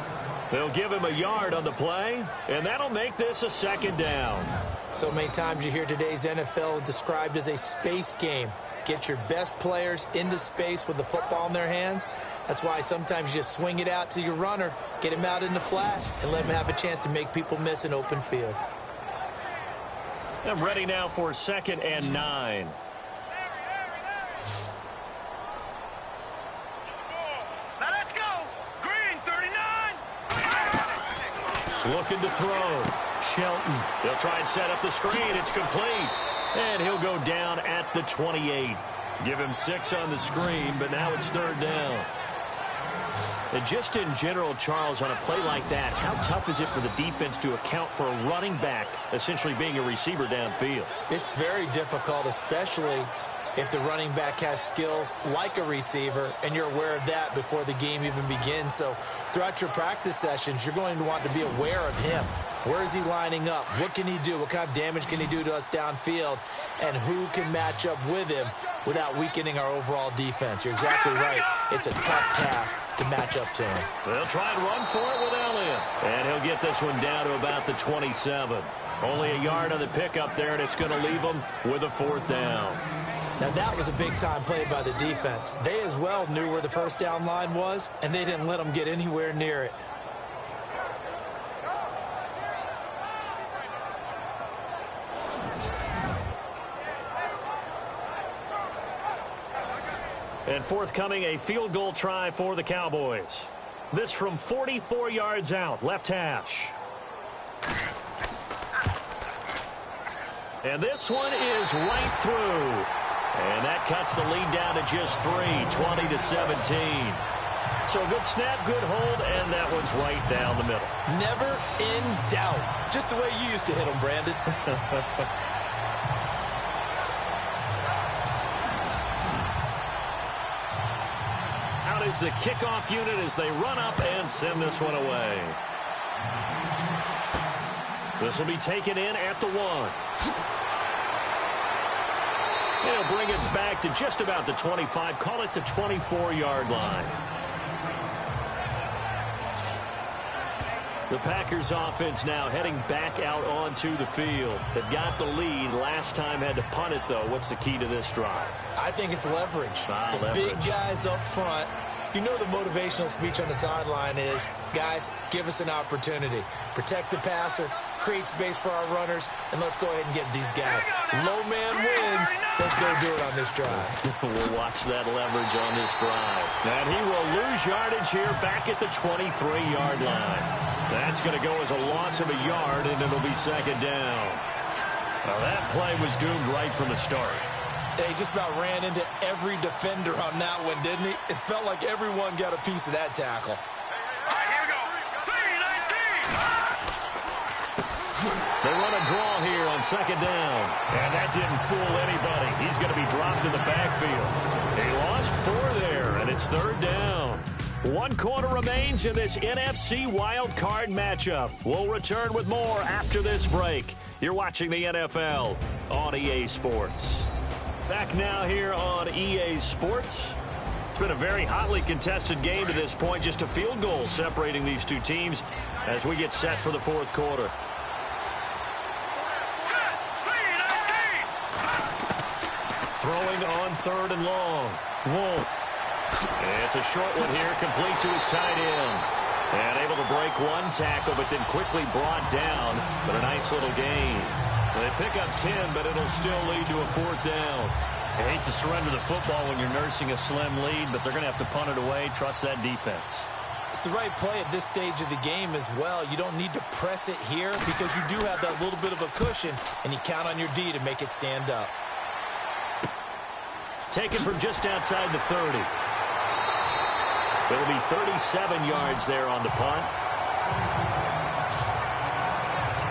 They'll give him a yard on the play, and that'll make this a 2nd down. So many times you hear today's NFL described as a space game. Get your best players into space with the football in their hands. That's why sometimes you just swing it out to your runner, get him out in the flat, and let him have a chance to make people miss an open field. I'm ready now for 2nd and 9. Now let's go. Green, 39. Looking to throw. Shelton. They'll try and set up the screen. It's complete. And he'll go down at the 28. Give him 6 on the screen, but now it's 3rd down. And just in general, Charles, on a play like that, how tough is it for the defense to account for a running back essentially being a receiver downfield? It's very difficult, especially if the running back has skills like a receiver, and you're aware of that before the game even begins. So throughout your practice sessions, you're going to want to be aware of him. Where is he lining up? What can he do? What kind of damage can he do to us downfield? And who can match up with him without weakening our overall defense? You're exactly right. It's a tough task to match up to him. They'll try and run for it with Elliott. And he'll get this one down to about the 27. Only a yard on the pickup there, and it's going to leave them with a 4th down. Now, that was a big-time play by the defense. They as well knew where the first down line was, and they didn't let them get anywhere near it. And forthcoming, a field goal try for the Cowboys. This from 44 yards out, left hash. And this one is right through. And that cuts the lead down to just 3, 20-17. So a good snap, good hold, and that one's right down the middle. Never in doubt. Just the way you used to hit them, Brandon. Out is the kickoff unit as they run up and send this one away. This will be taken in at the 1. They'll bring it back to just about the 25. Call it the 24-yard line. The Packers offense now heading back out onto the field. They've got the lead. Last time had to punt it, though. What's the key to this drive? I think it's leverage. The big guys up front. You know the motivational speech on the sideline is, guys, give us an opportunity. Protect the passer, create space for our runners, and let's go ahead and get these guys. Low man wins. Let's go do it on this drive. We'll watch that leverage on this drive. And he will lose yardage here back at the 23-yard line. That's going to go as a loss of a yard, and it'll be 2nd down. Now that play was doomed right from the start. They just about ran into every defender on that one, didn't he? It felt like everyone got a piece of that tackle. All right, here we go. 3-19. They run a draw here on 2nd down. And that didn't fool anybody. He's going to be dropped in the backfield. He lost 4 there, and it's 3rd down. 1 quarter remains in this NFC Wild Card matchup. We'll return with more after this break. You're watching the NFL on EA Sports. Back now here on EA Sports. It's been a very hotly contested game to this point. Just a field goal separating these two teams as we get set for the fourth quarter. Throwing on 3rd and long. Wolf. It's a short one here, complete to his tight end. And able to break one tackle, but then quickly brought down. But a nice little gain. They pick up 10, but it'll still lead to a 4th down. I hate to surrender the football when you're nursing a slim lead, but they're going to have to punt it away. Trust that defense. It's the right play at this stage of the game as well. You don't need to press it here because you do have that little bit of a cushion, and you count on your D to make it stand up. Taken from just outside the 30. It'll be 37 yards there on the punt.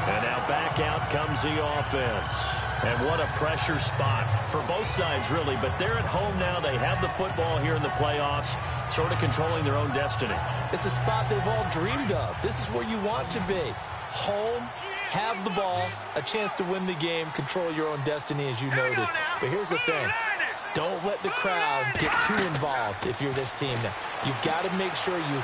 And now back out comes the offense. And what a pressure spot for both sides, really. But they're at home now. They have the football here in the playoffs, sort of controlling their own destiny. It's a spot they've all dreamed of. This is where you want to be. Home, have the ball, a chance to win the game, control your own destiny, as you noted. But here's the thing. Don't let the crowd get too involved if you're this team now. You've got to make sure you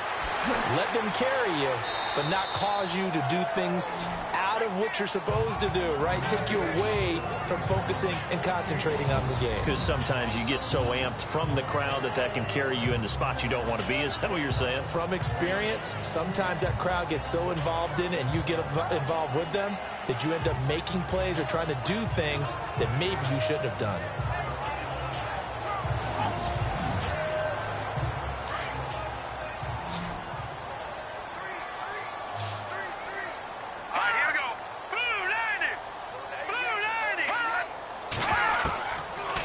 let them carry you, but not cause you to do things out of what you're supposed to do, right? Take you away from focusing and concentrating on the game. Because sometimes you get so amped from the crowd that can carry you into spots you don't want to be. Is that what you're saying? From experience, sometimes that crowd gets so involved in it and you get involved with them that you end up making plays or trying to do things that maybe you shouldn't have done.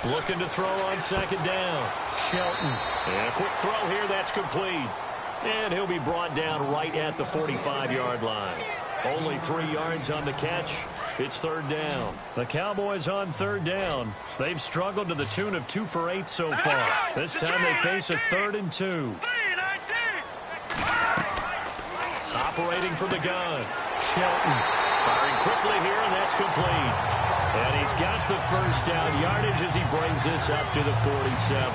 Looking to throw on 2nd down. Shelton. And a quick throw here. That's complete. And he'll be brought down right at the 45-yard line. Only 3 yards on the catch. It's 3rd down. The Cowboys on 3rd down. They've struggled to the tune of 2 for 8 so far. This time they face a 3rd and 2. Operating from the gun. Shelton. Firing quickly here, and that's complete. And he's got the 1st down yardage as he brings this up to the 47.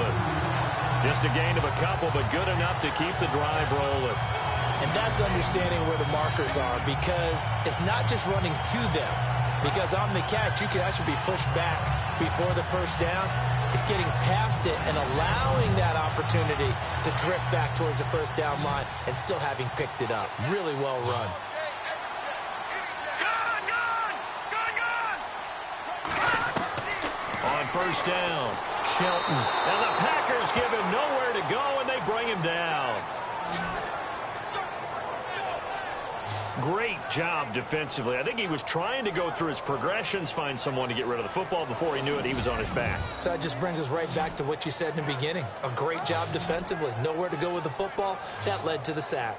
Just a gain of a couple, but good enough to keep the drive rolling. And that's understanding where the markers are, because it's not just running to them. Because on the catch, you can actually be pushed back before the 1st down. It's getting past it and allowing that opportunity to drip back towards the 1st down line and still having picked it up. Really well run. On 1st down, Shelton. And the Packers give him nowhere to go, and they bring him down. Great job defensively. I think he was trying to go through his progressions, find someone to get rid of the football. Before he knew it, he was on his back. So that just brings us right back to what you said in the beginning. A great job defensively. Nowhere to go with the football. That led to the sack.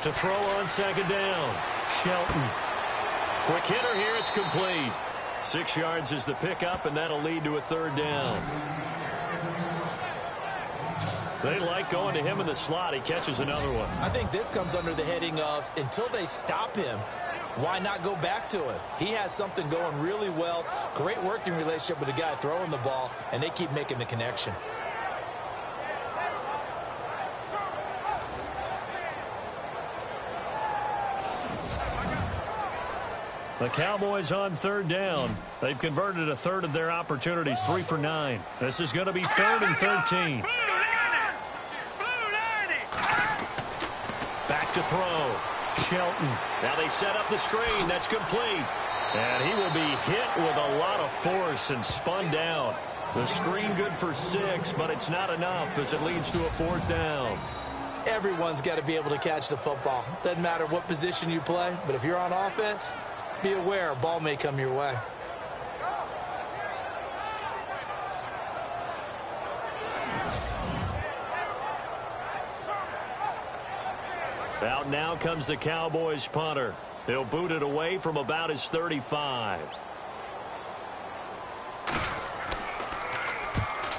To throw on 2nd down, Shelton. Quick hitter here, it's complete. 6 yards is the pickup, and that'll lead to a 3rd down. They like going to him in the slot. He catches another one. I think this comes under the heading of, until they stop him, why not go back to it? He has something going really well. Great working relationship with the guy throwing the ball, and they keep making the connection. The Cowboys on 3rd down. They've converted a 1/3 of their opportunities, 3 for 9. This is going to be 3rd and 13. Back to throw. Shelton. Now they set up the screen. That's complete. And he will be hit with a lot of force and spun down. The screen good for 6, but it's not enough as it leads to a 4th down. Everyone's got to be able to catch the football. Doesn't matter what position you play, but if you're on offense, be aware a ball may come your way. Out now comes the Cowboys punter. He'll boot it away from about his 35.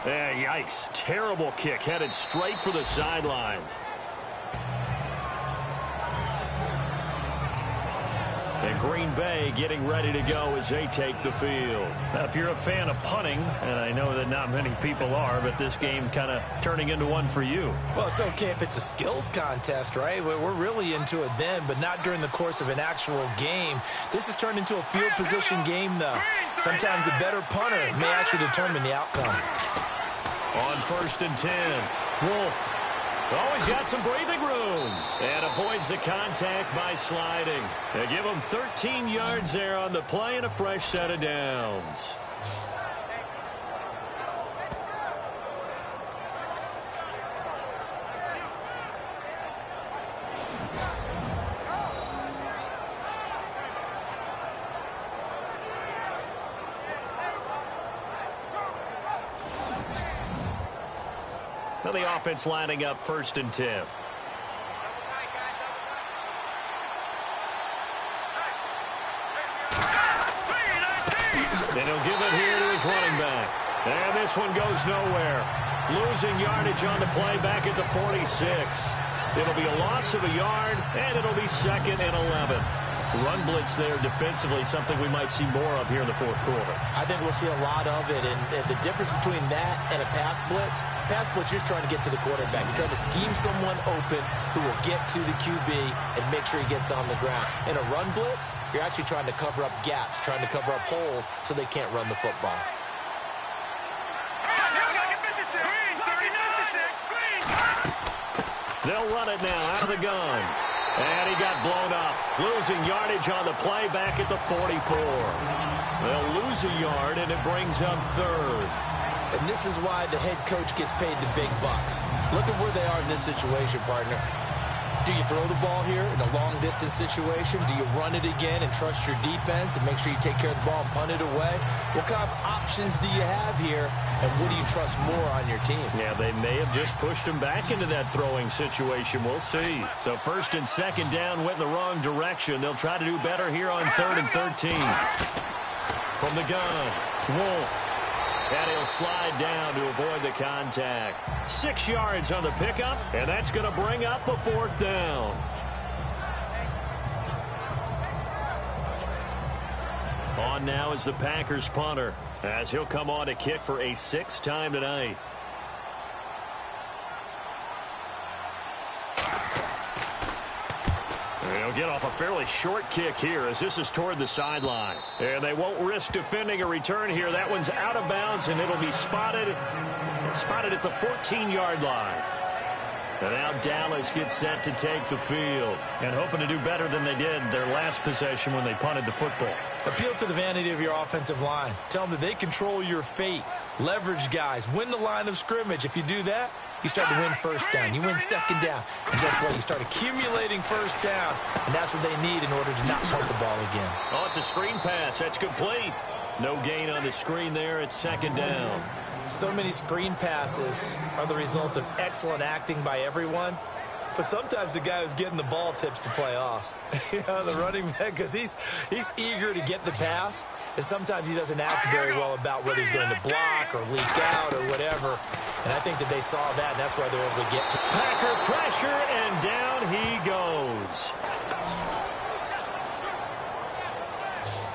Yikes. Terrible kick headed straight for the sidelines. And Green Bay getting ready to go as they take the field. Now, if you're a fan of punting, and I know that not many people are, but this game kind of turning into one for you. Well, it's okay if it's a skills contest, right? We're really into it then, but not during the course of an actual game. This has turned into a field position game, though. Sometimes the better punter may actually determine the outcome. On 1st and 10, Wolf. Oh, he's got some breathing room and avoids the contact by sliding. They give him 13 yards there on the play and a fresh set of downs. Now the offense lining up 1st and 10. And he'll give it here to his running back. And this one goes nowhere. Losing yardage on the play back at the 46. It'll be a loss of a yard, and it'll be 2nd and 11. Run blitz there defensively, something we might see more of here in the 4th quarter. I think we'll see a lot of it, and the difference between that and a pass blitz, you're just trying to get to the quarterback. You're trying to scheme someone open who will get to the QB and make sure he gets on the ground. In a run blitz, you're actually trying to cover up gaps, trying to cover up holes so they can't run the football. They'll run it now out of the gun. And he got blown up. Losing yardage on the play back at the 44. They'll lose a yard, and it brings up 3rd. And this is why the head coach gets paid the big bucks. Look at where they are in this situation, partner. Do you throw the ball here in a long-distance situation? Do you run it again and trust your defense and make sure you take care of the ball and punt it away? What kind of options do you have here, and what do you trust more on your team? Yeah, they may have just pushed him back into that throwing situation. We'll see. So 1st and 2nd down went in the wrong direction. They'll try to do better here on 3rd and 13. From the gun, Wolf. And he'll slide down to avoid the contact. 6 yards on the pickup, and that's going to bring up a 4th down. On now is the Packers punter, as he'll come on to kick for a 6th time tonight. They'll get off a fairly short kick here as this is toward the sideline. And they won't risk defending a return here. That one's out of bounds, and it'll be spotted at the 14-yard line. And now Dallas gets set to take the field and hoping to do better than they did their last possession when they punted the football. Appeal to the vanity of your offensive line. Tell them that they control your fate. Leverage guys. Win the line of scrimmage. If you do that, you start to win 1st down. You win 2nd down. And guess what? You start accumulating 1st downs. And that's what they need in order to not punt the ball again. Oh, it's a screen pass. That's complete. No gain on the screen there. It's 2nd down. So many screen passes are the result of excellent acting by everyone. But sometimes the guy who's getting the ball tips the play off. The running back, because he's eager to get the pass. And sometimes he doesn't act very well about whether he's going to block or leak out or whatever. And I think that they saw that, and that's why they're able to get to it. Packer pressure, and down he goes.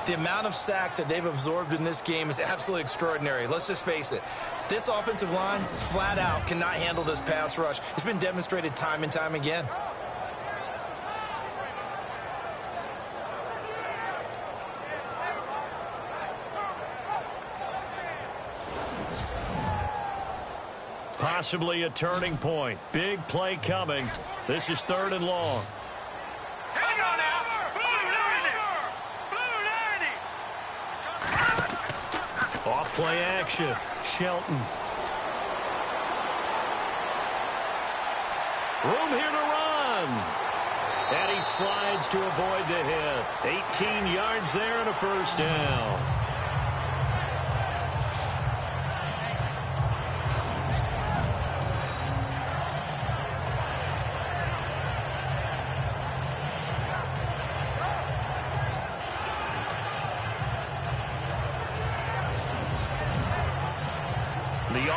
The amount of sacks that they've absorbed in this game is absolutely extraordinary. Let's just face it. This offensive line, flat out, cannot handle this pass rush. It's been demonstrated time and time again. Possibly a turning point. Big play coming. This is 3rd and long. Hang on now. Blue 90. Off play action. Shelton. Room here to run. And he slides to avoid the hit. 18 yards there and a 1st down.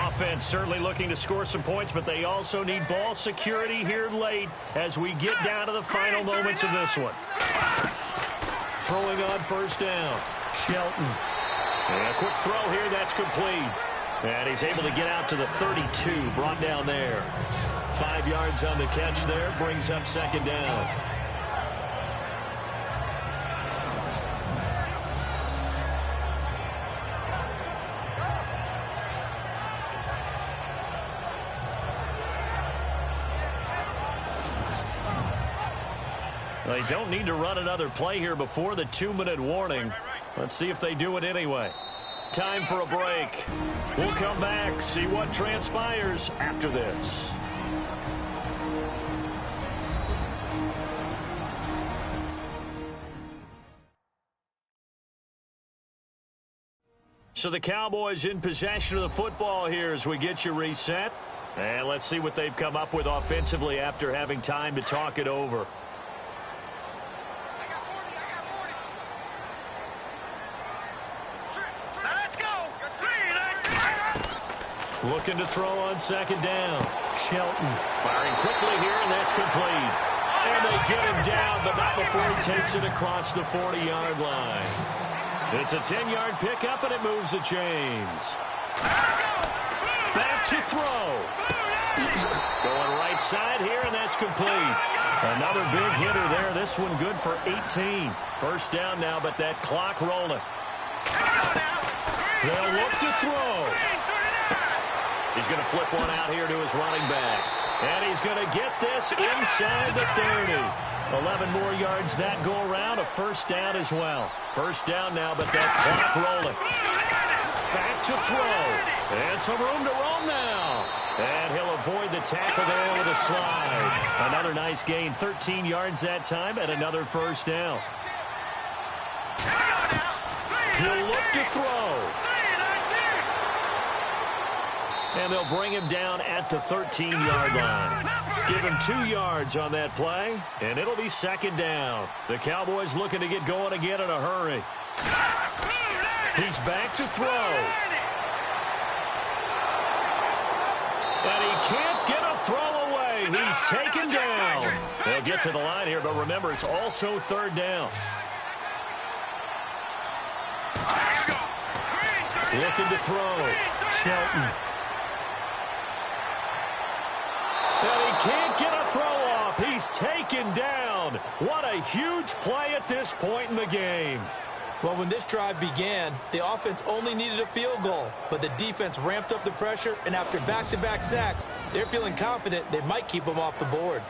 offense certainly looking to score some points, but they also need ball security here late as we get down to the final moments of this one. Throwing on first down, Shelton. And a quick throw here, that's complete. And he's able to get out to the 32, brought down there. 5 yards on the catch there, brings up second down. They don't need to run another play here before the 2-minute warning. Let's see if they do it anyway. Time for a break. We'll come back, see what transpires after this. So the Cowboys in possession of the football here as we get you reset. And let's see what they've come up with offensively after having time to talk it over. Looking to throw on second down. Shelton firing quickly here, and that's complete. And they get him down, but not before he takes it across the 40-yard line. It's a 10-yard pickup, and it moves the chains. Back to throw. Going right side here, and that's complete. Another big hitter there. This one good for 18. First down now, but that clock rolling. They'll look to throw. He's going to flip one out here to his running back. And he's going to get this inside the 30. 11 more yards that go around. A first down as well. First down now, but that clock rolling. Back to throw. And some room to roam now. And he'll avoid the tackle there with a slide. Another nice gain. 13 yards that time and another first down. He'll look to throw. And they'll bring him down at the 13-yard line. Give him 2 yards on that play, and it'll be second down. The Cowboys looking to get going again in a hurry. He's back to throw. And he can't get a throw away. He's taken down. They'll get to the line here, but remember, it's also third down. Looking to throw. Shelton. And he can't get a throw off. He's taken down. What a huge play at this point in the game. Well, when this drive began, the offense only needed a field goal, but the defense ramped up the pressure, and after back-to-back sacks, they're feeling confident they might keep them off the board.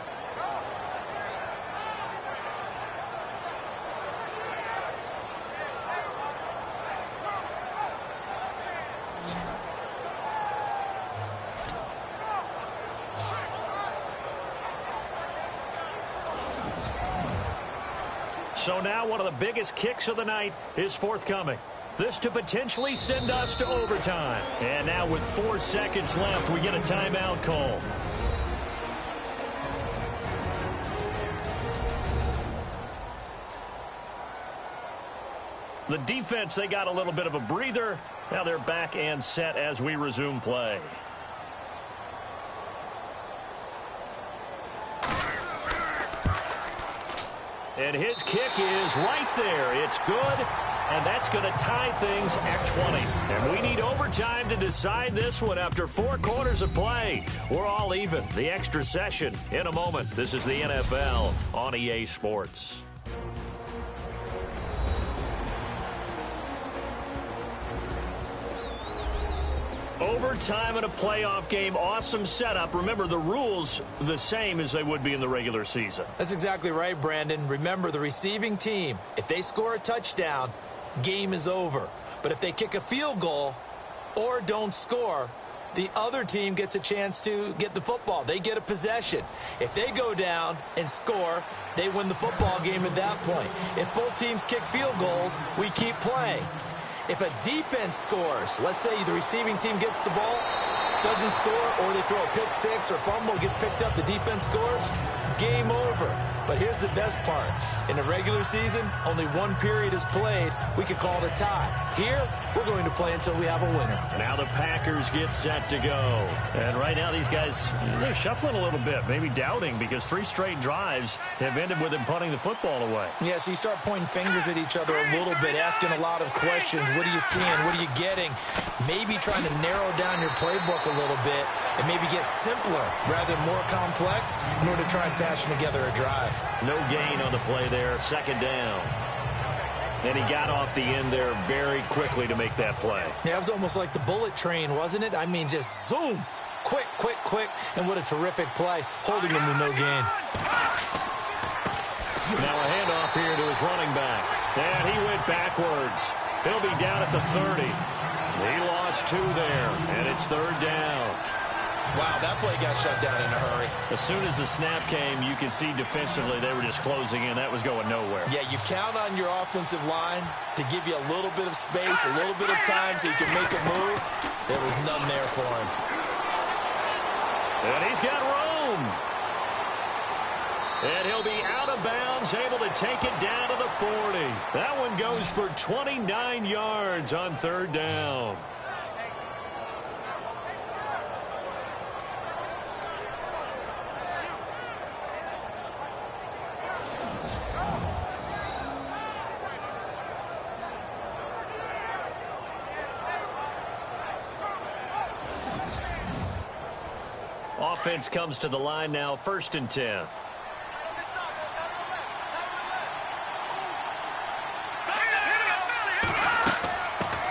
So now one of the biggest kicks of the night is forthcoming. This to potentially send us to overtime. And now with 4 seconds left, we get a timeout call. The defense, they got a little bit of a breather. Now they're back and set as we resume play. And his kick is right there. It's good, and that's going to tie things at 20. And we need overtime to decide this one after 4 quarters of play. We're all even. The extra session in a moment. This is the NFL on EA Sports. Overtime in a playoff game, awesome setup. Remember, the rules the same as they would be in the regular season. That's exactly right, Brandon. Remember, the receiving team, if they score a touchdown, game is over. But if they kick a field goal or don't score, the other team gets a chance to get the football. They get a possession. If they go down and score, they win the football game at that point. If both teams kick field goals, we keep playing. If a defense scores, let's say the receiving team gets the ball, doesn't score, or they throw a pick six or fumble, gets picked up, the defense scores, game over. But here's the best part. In the regular season, only one period is played. We could call it a tie. Here, we're going to play until we have a winner. Now the Packers get set to go. And right now these guys, they're shuffling a little bit, maybe doubting, because 3 straight drives have ended with them punting the football away. Yeah, so you start pointing fingers at each other a little bit, asking a lot of questions. What are you seeing? What are you getting? Maybe trying to narrow down your playbook a little bit and maybe get simpler rather than more complex in order to try and fashion together a drive. No gain on the play there, second down. And he got off the end there very quickly to make that play. Yeah, it was almost like the bullet train, wasn't it? I mean, just zoom. Quick, quick, quick. And what a terrific play, holding him to no gain. Now a handoff here to his running back. And he went backwards. He'll be down at the 30. He lost 2 there, and it's third down. Wow, that play got shut down in a hurry. As soon as the snap came, you could see defensively they were just closing in. That was going nowhere. Yeah, you count on your offensive line to give you a little bit of space, a little bit of time so you can make a move. There was none there for him. And he's got room. And he'll be out of bounds, able to take it down to the 40. That one goes for 29 yards on third down. Offense comes to the line now, 1st and 10.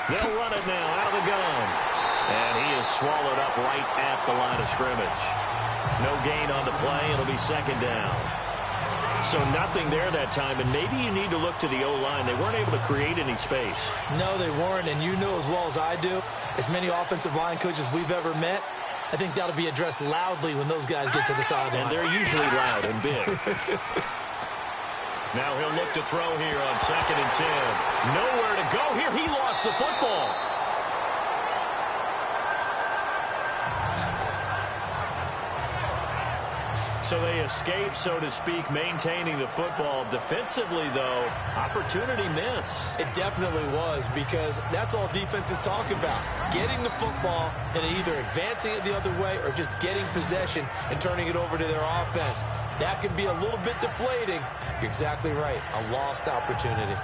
They'll run it now out of the gun. And he is swallowed up right at the line of scrimmage. No gain on the play. It'll be second down. So nothing there that time, and maybe you need to look to the O-line. They weren't able to create any space. No, they weren't, and you know as well as I do, as many offensive line coaches we've ever met, I think that'll be addressed loudly when those guys get to the sideline. And they're usually loud and big. Now he'll look to throw here on 2nd and 10. Nowhere to go here. He lost the football. So they escape, so to speak, maintaining the football. Defensively, though, opportunity miss. It definitely was, because that's all defenses talk about. Getting the football and either advancing it the other way or just getting possession and turning it over to their offense. That can be a little bit deflating. You're exactly right. A lost opportunity.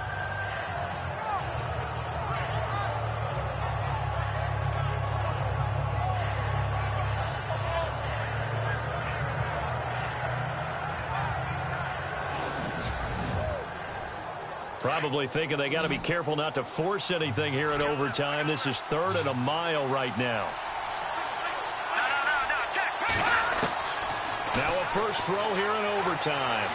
Probably thinking they got to be careful not to force anything here in overtime. This is 3rd and a mile right now. Now a first throw here in overtime.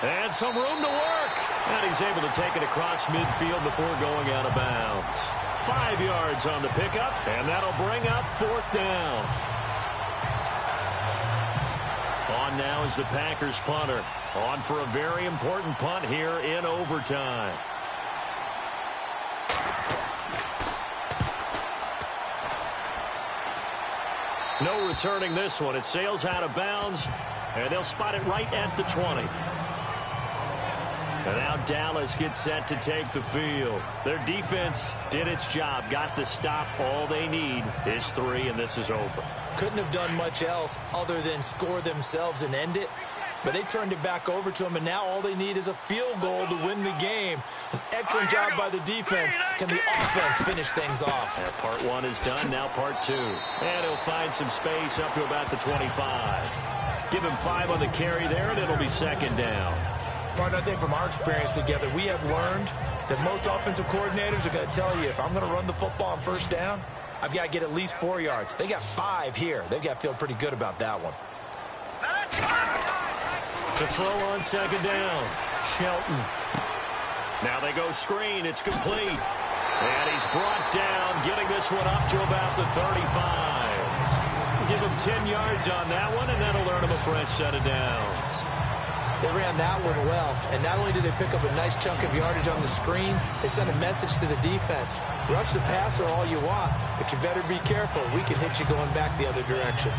And some room to work. And he's able to take it across midfield before going out of bounds. 5 yards on the pickup, and that'll bring up 4th down. On now is the Packers punter. On for a very important punt here in overtime. No returning this one. It sails out of bounds, and they'll spot it right at the 20. And now Dallas gets set to take the field. Their defense did its job, got the stop. All they need is 3, and this is over. Couldn't have done much else other than score themselves and end it. But they turned it back over to him, and now all they need is a field goal to win the game. An excellent job by the defense. Can the offense finish things off? And part 1 is done, now part 2. And he'll find some space up to about the 25. Give him 5 on the carry there, and it'll be second down. Partner, I think from our experience together, we have learned that most offensive coordinators are going to tell you, if I'm going to run the football on first down, I've got to get at least 4 yards. They got 5 here. They've got to feel pretty good about that one. To throw on second down, Shelton. Now they go screen. It's complete. And he's brought down, getting this one up to about the 35. Give him 10 yards on that one, and that'll earn him a fresh set of downs. They ran that one well, and not only did they pick up a nice chunk of yardage on the screen, they sent a message to the defense. Rush the passer all you want, but you better be careful. We can hit you going back the other direction.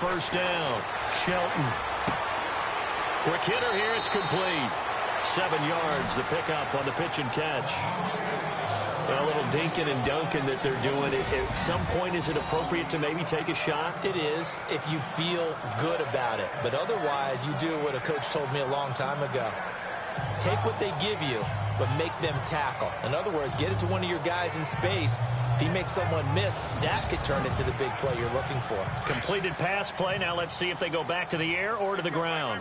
First down, Shelton. Quick hitter here, it's complete. 7 yards, the pickup on the pitch and catch. A little dinking and dunking that they're doing. At some point, is it appropriate to maybe take a shot? It is, if you feel good about it. But otherwise, you do what a coach told me a long time ago. Take what they give you, but make them tackle. In other words, get it to one of your guys in space. If he makes someone miss, that could turn into the big play you're looking for. Completed pass play. Now let's see if they go back to the air or to the ground.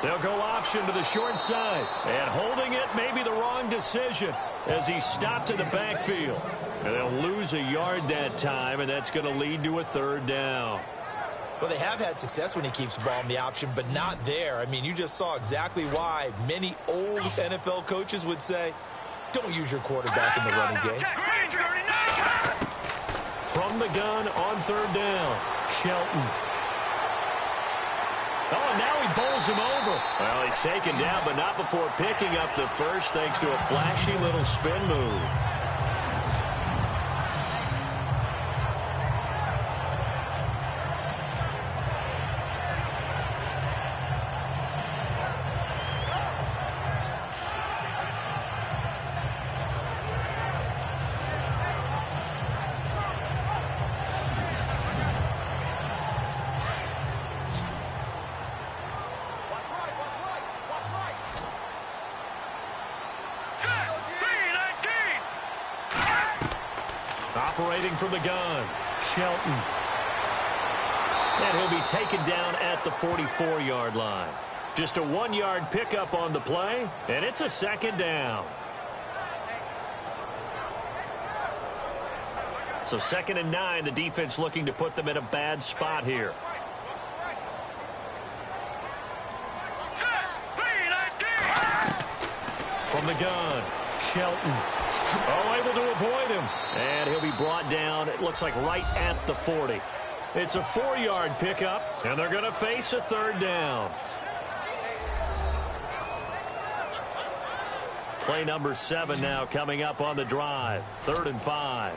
They'll go option to the short side. And holding it may be the wrong decision as he stopped in the backfield. And they'll lose a yard that time, and that's going to lead to a third down. Well, they have had success when he keeps the ball in the option, but not there. I mean, you just saw exactly why many old NFL coaches would say, don't use your quarterback in the running game. From the gun on third down, Shelton. Oh, and now he bowls him over. Well, he's taken down, but not before picking up the first thanks to a flashy little spin move. Operating from the gun, Shelton. And he'll be taken down at the 44-yard line. Just a 1-yard pickup on the play, and it's a second down. So 2nd and 9, the defense looking to put them in a bad spot here. From the gun, Shelton. Oh, able to avoid him. And he'll be brought down, it looks like right at the 40. It's a 4-yard pickup, and they're going to face a third down. Play number 7 now coming up on the drive. 3rd and 5.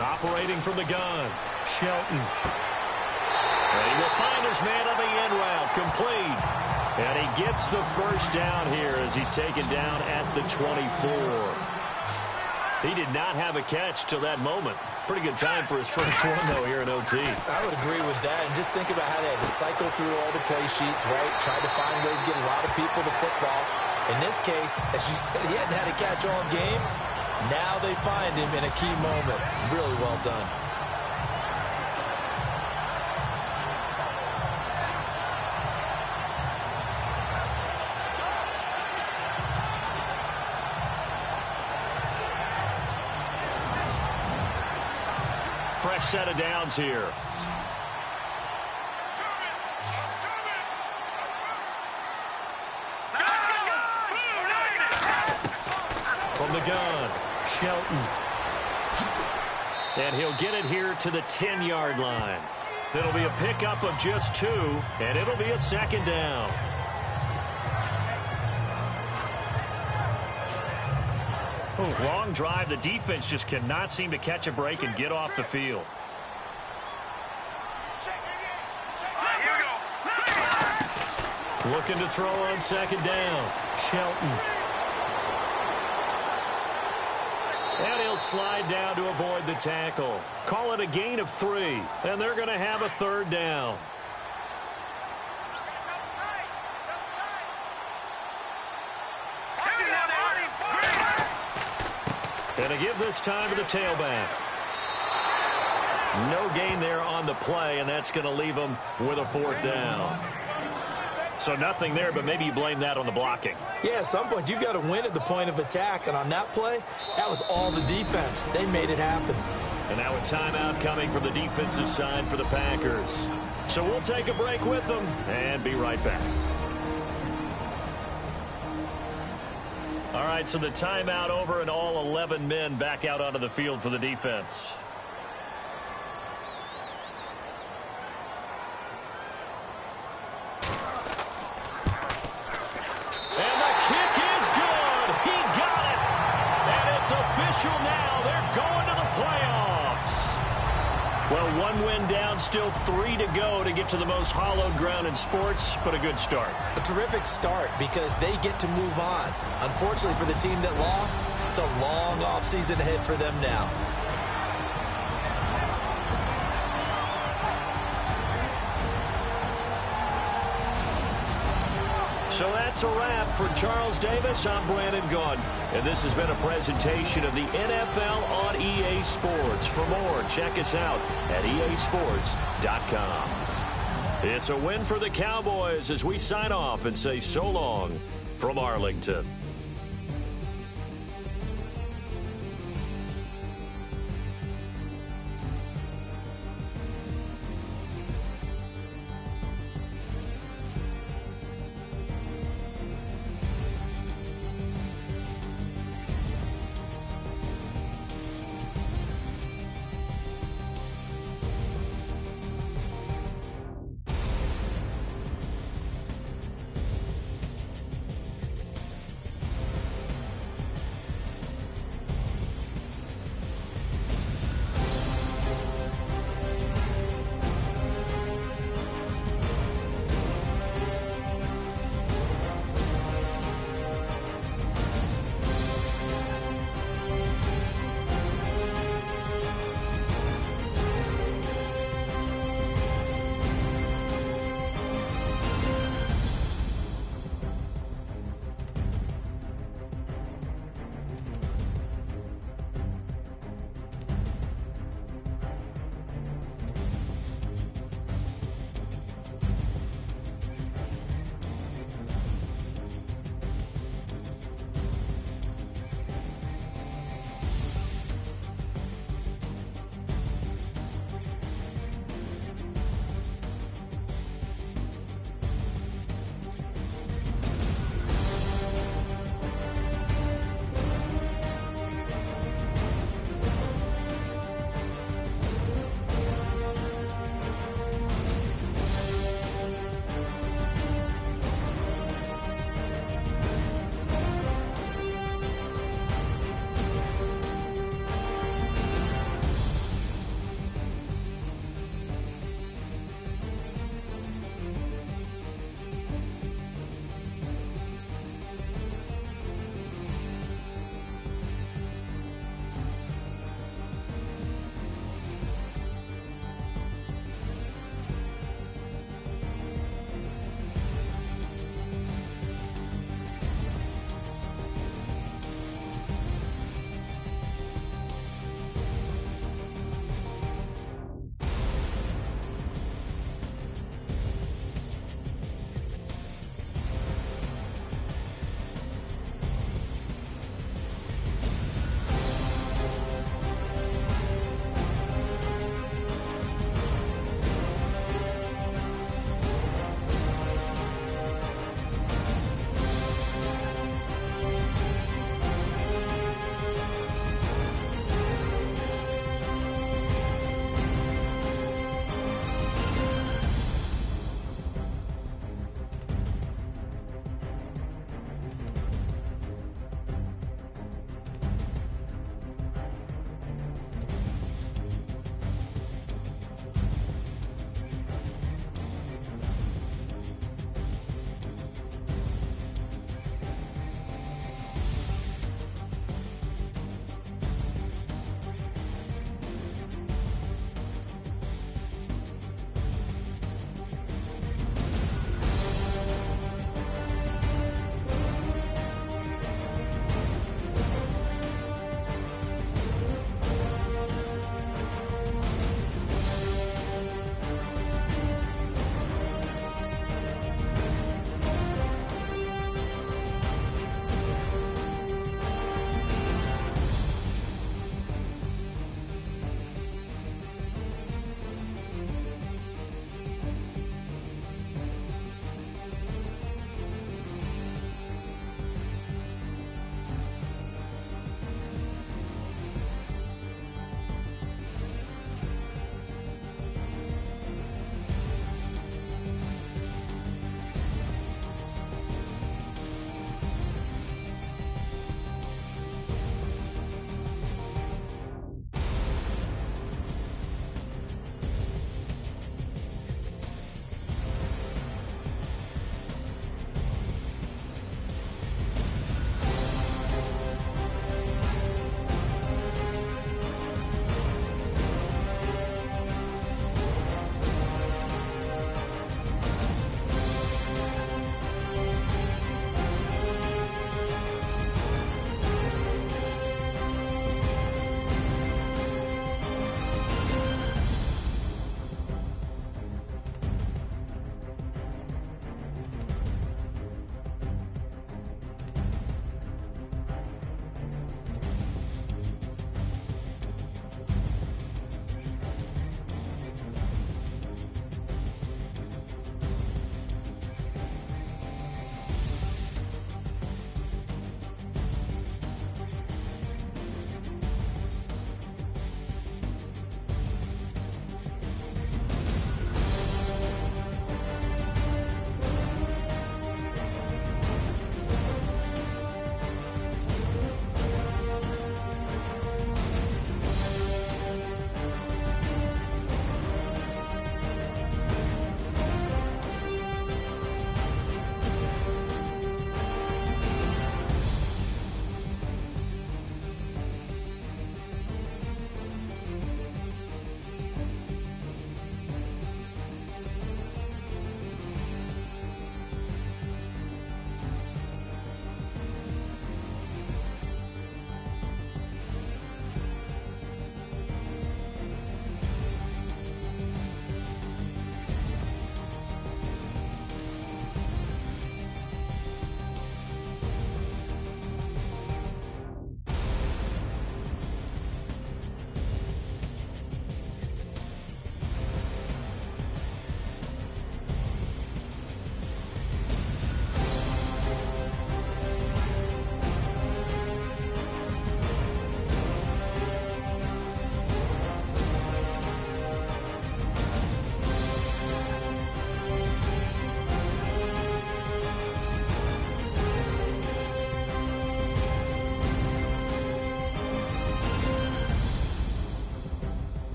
Operating from the gun, Shelton. And he will find his man on the end route, complete. And he gets the first down here as he's taken down at the 24. He did not have a catch till that moment. Pretty good time for his first one, though, here in OT. I would agree with that. And just think about how they had to cycle through all the play sheets, right? Tried to find ways to get a lot of people the football. In this case, as you said, he hadn't had a catch all game. Now they find him in a key moment. Really well done. Fresh set of downs here. From the gun, Shelton. And he'll get it here to the 10-yard line. It'll be a pickup of just 2, and it'll be a second down. Long drive. The defense just cannot seem to catch a break and get off the field. Looking to throw on second down. Shelton. And he'll slide down to avoid the tackle. Call it a gain of 3, and they're going to have a third down. And to give this time to the tailback. No gain there on the play, and that's going to leave them with a 4th down. So nothing there, but maybe you blame that on the blocking. Yeah, at some point, you've got to win at the point of attack. And on that play, that was all the defense. They made it happen. And now a timeout coming from the defensive side for the Packers. So we'll take a break with them and be right back. All right, so the timeout over and all 11 men back out onto the field for the defense. And the kick is good. He got it. And it's official now. They're going to the playoffs. Well, 1 win down, still 3 to go to get to the most hallowed ground in sports, but a good start. A terrific start because they get to move on. Unfortunately for the team that lost, it's a long offseason ahead for them now. So that's a wrap. For Charles Davis, I'm Brandon Gaudin. And this has been a presentation of the NFL on EA Sports. For more, check us out at easports.com. It's a win for the Cowboys as we sign off and say so long from Arlington.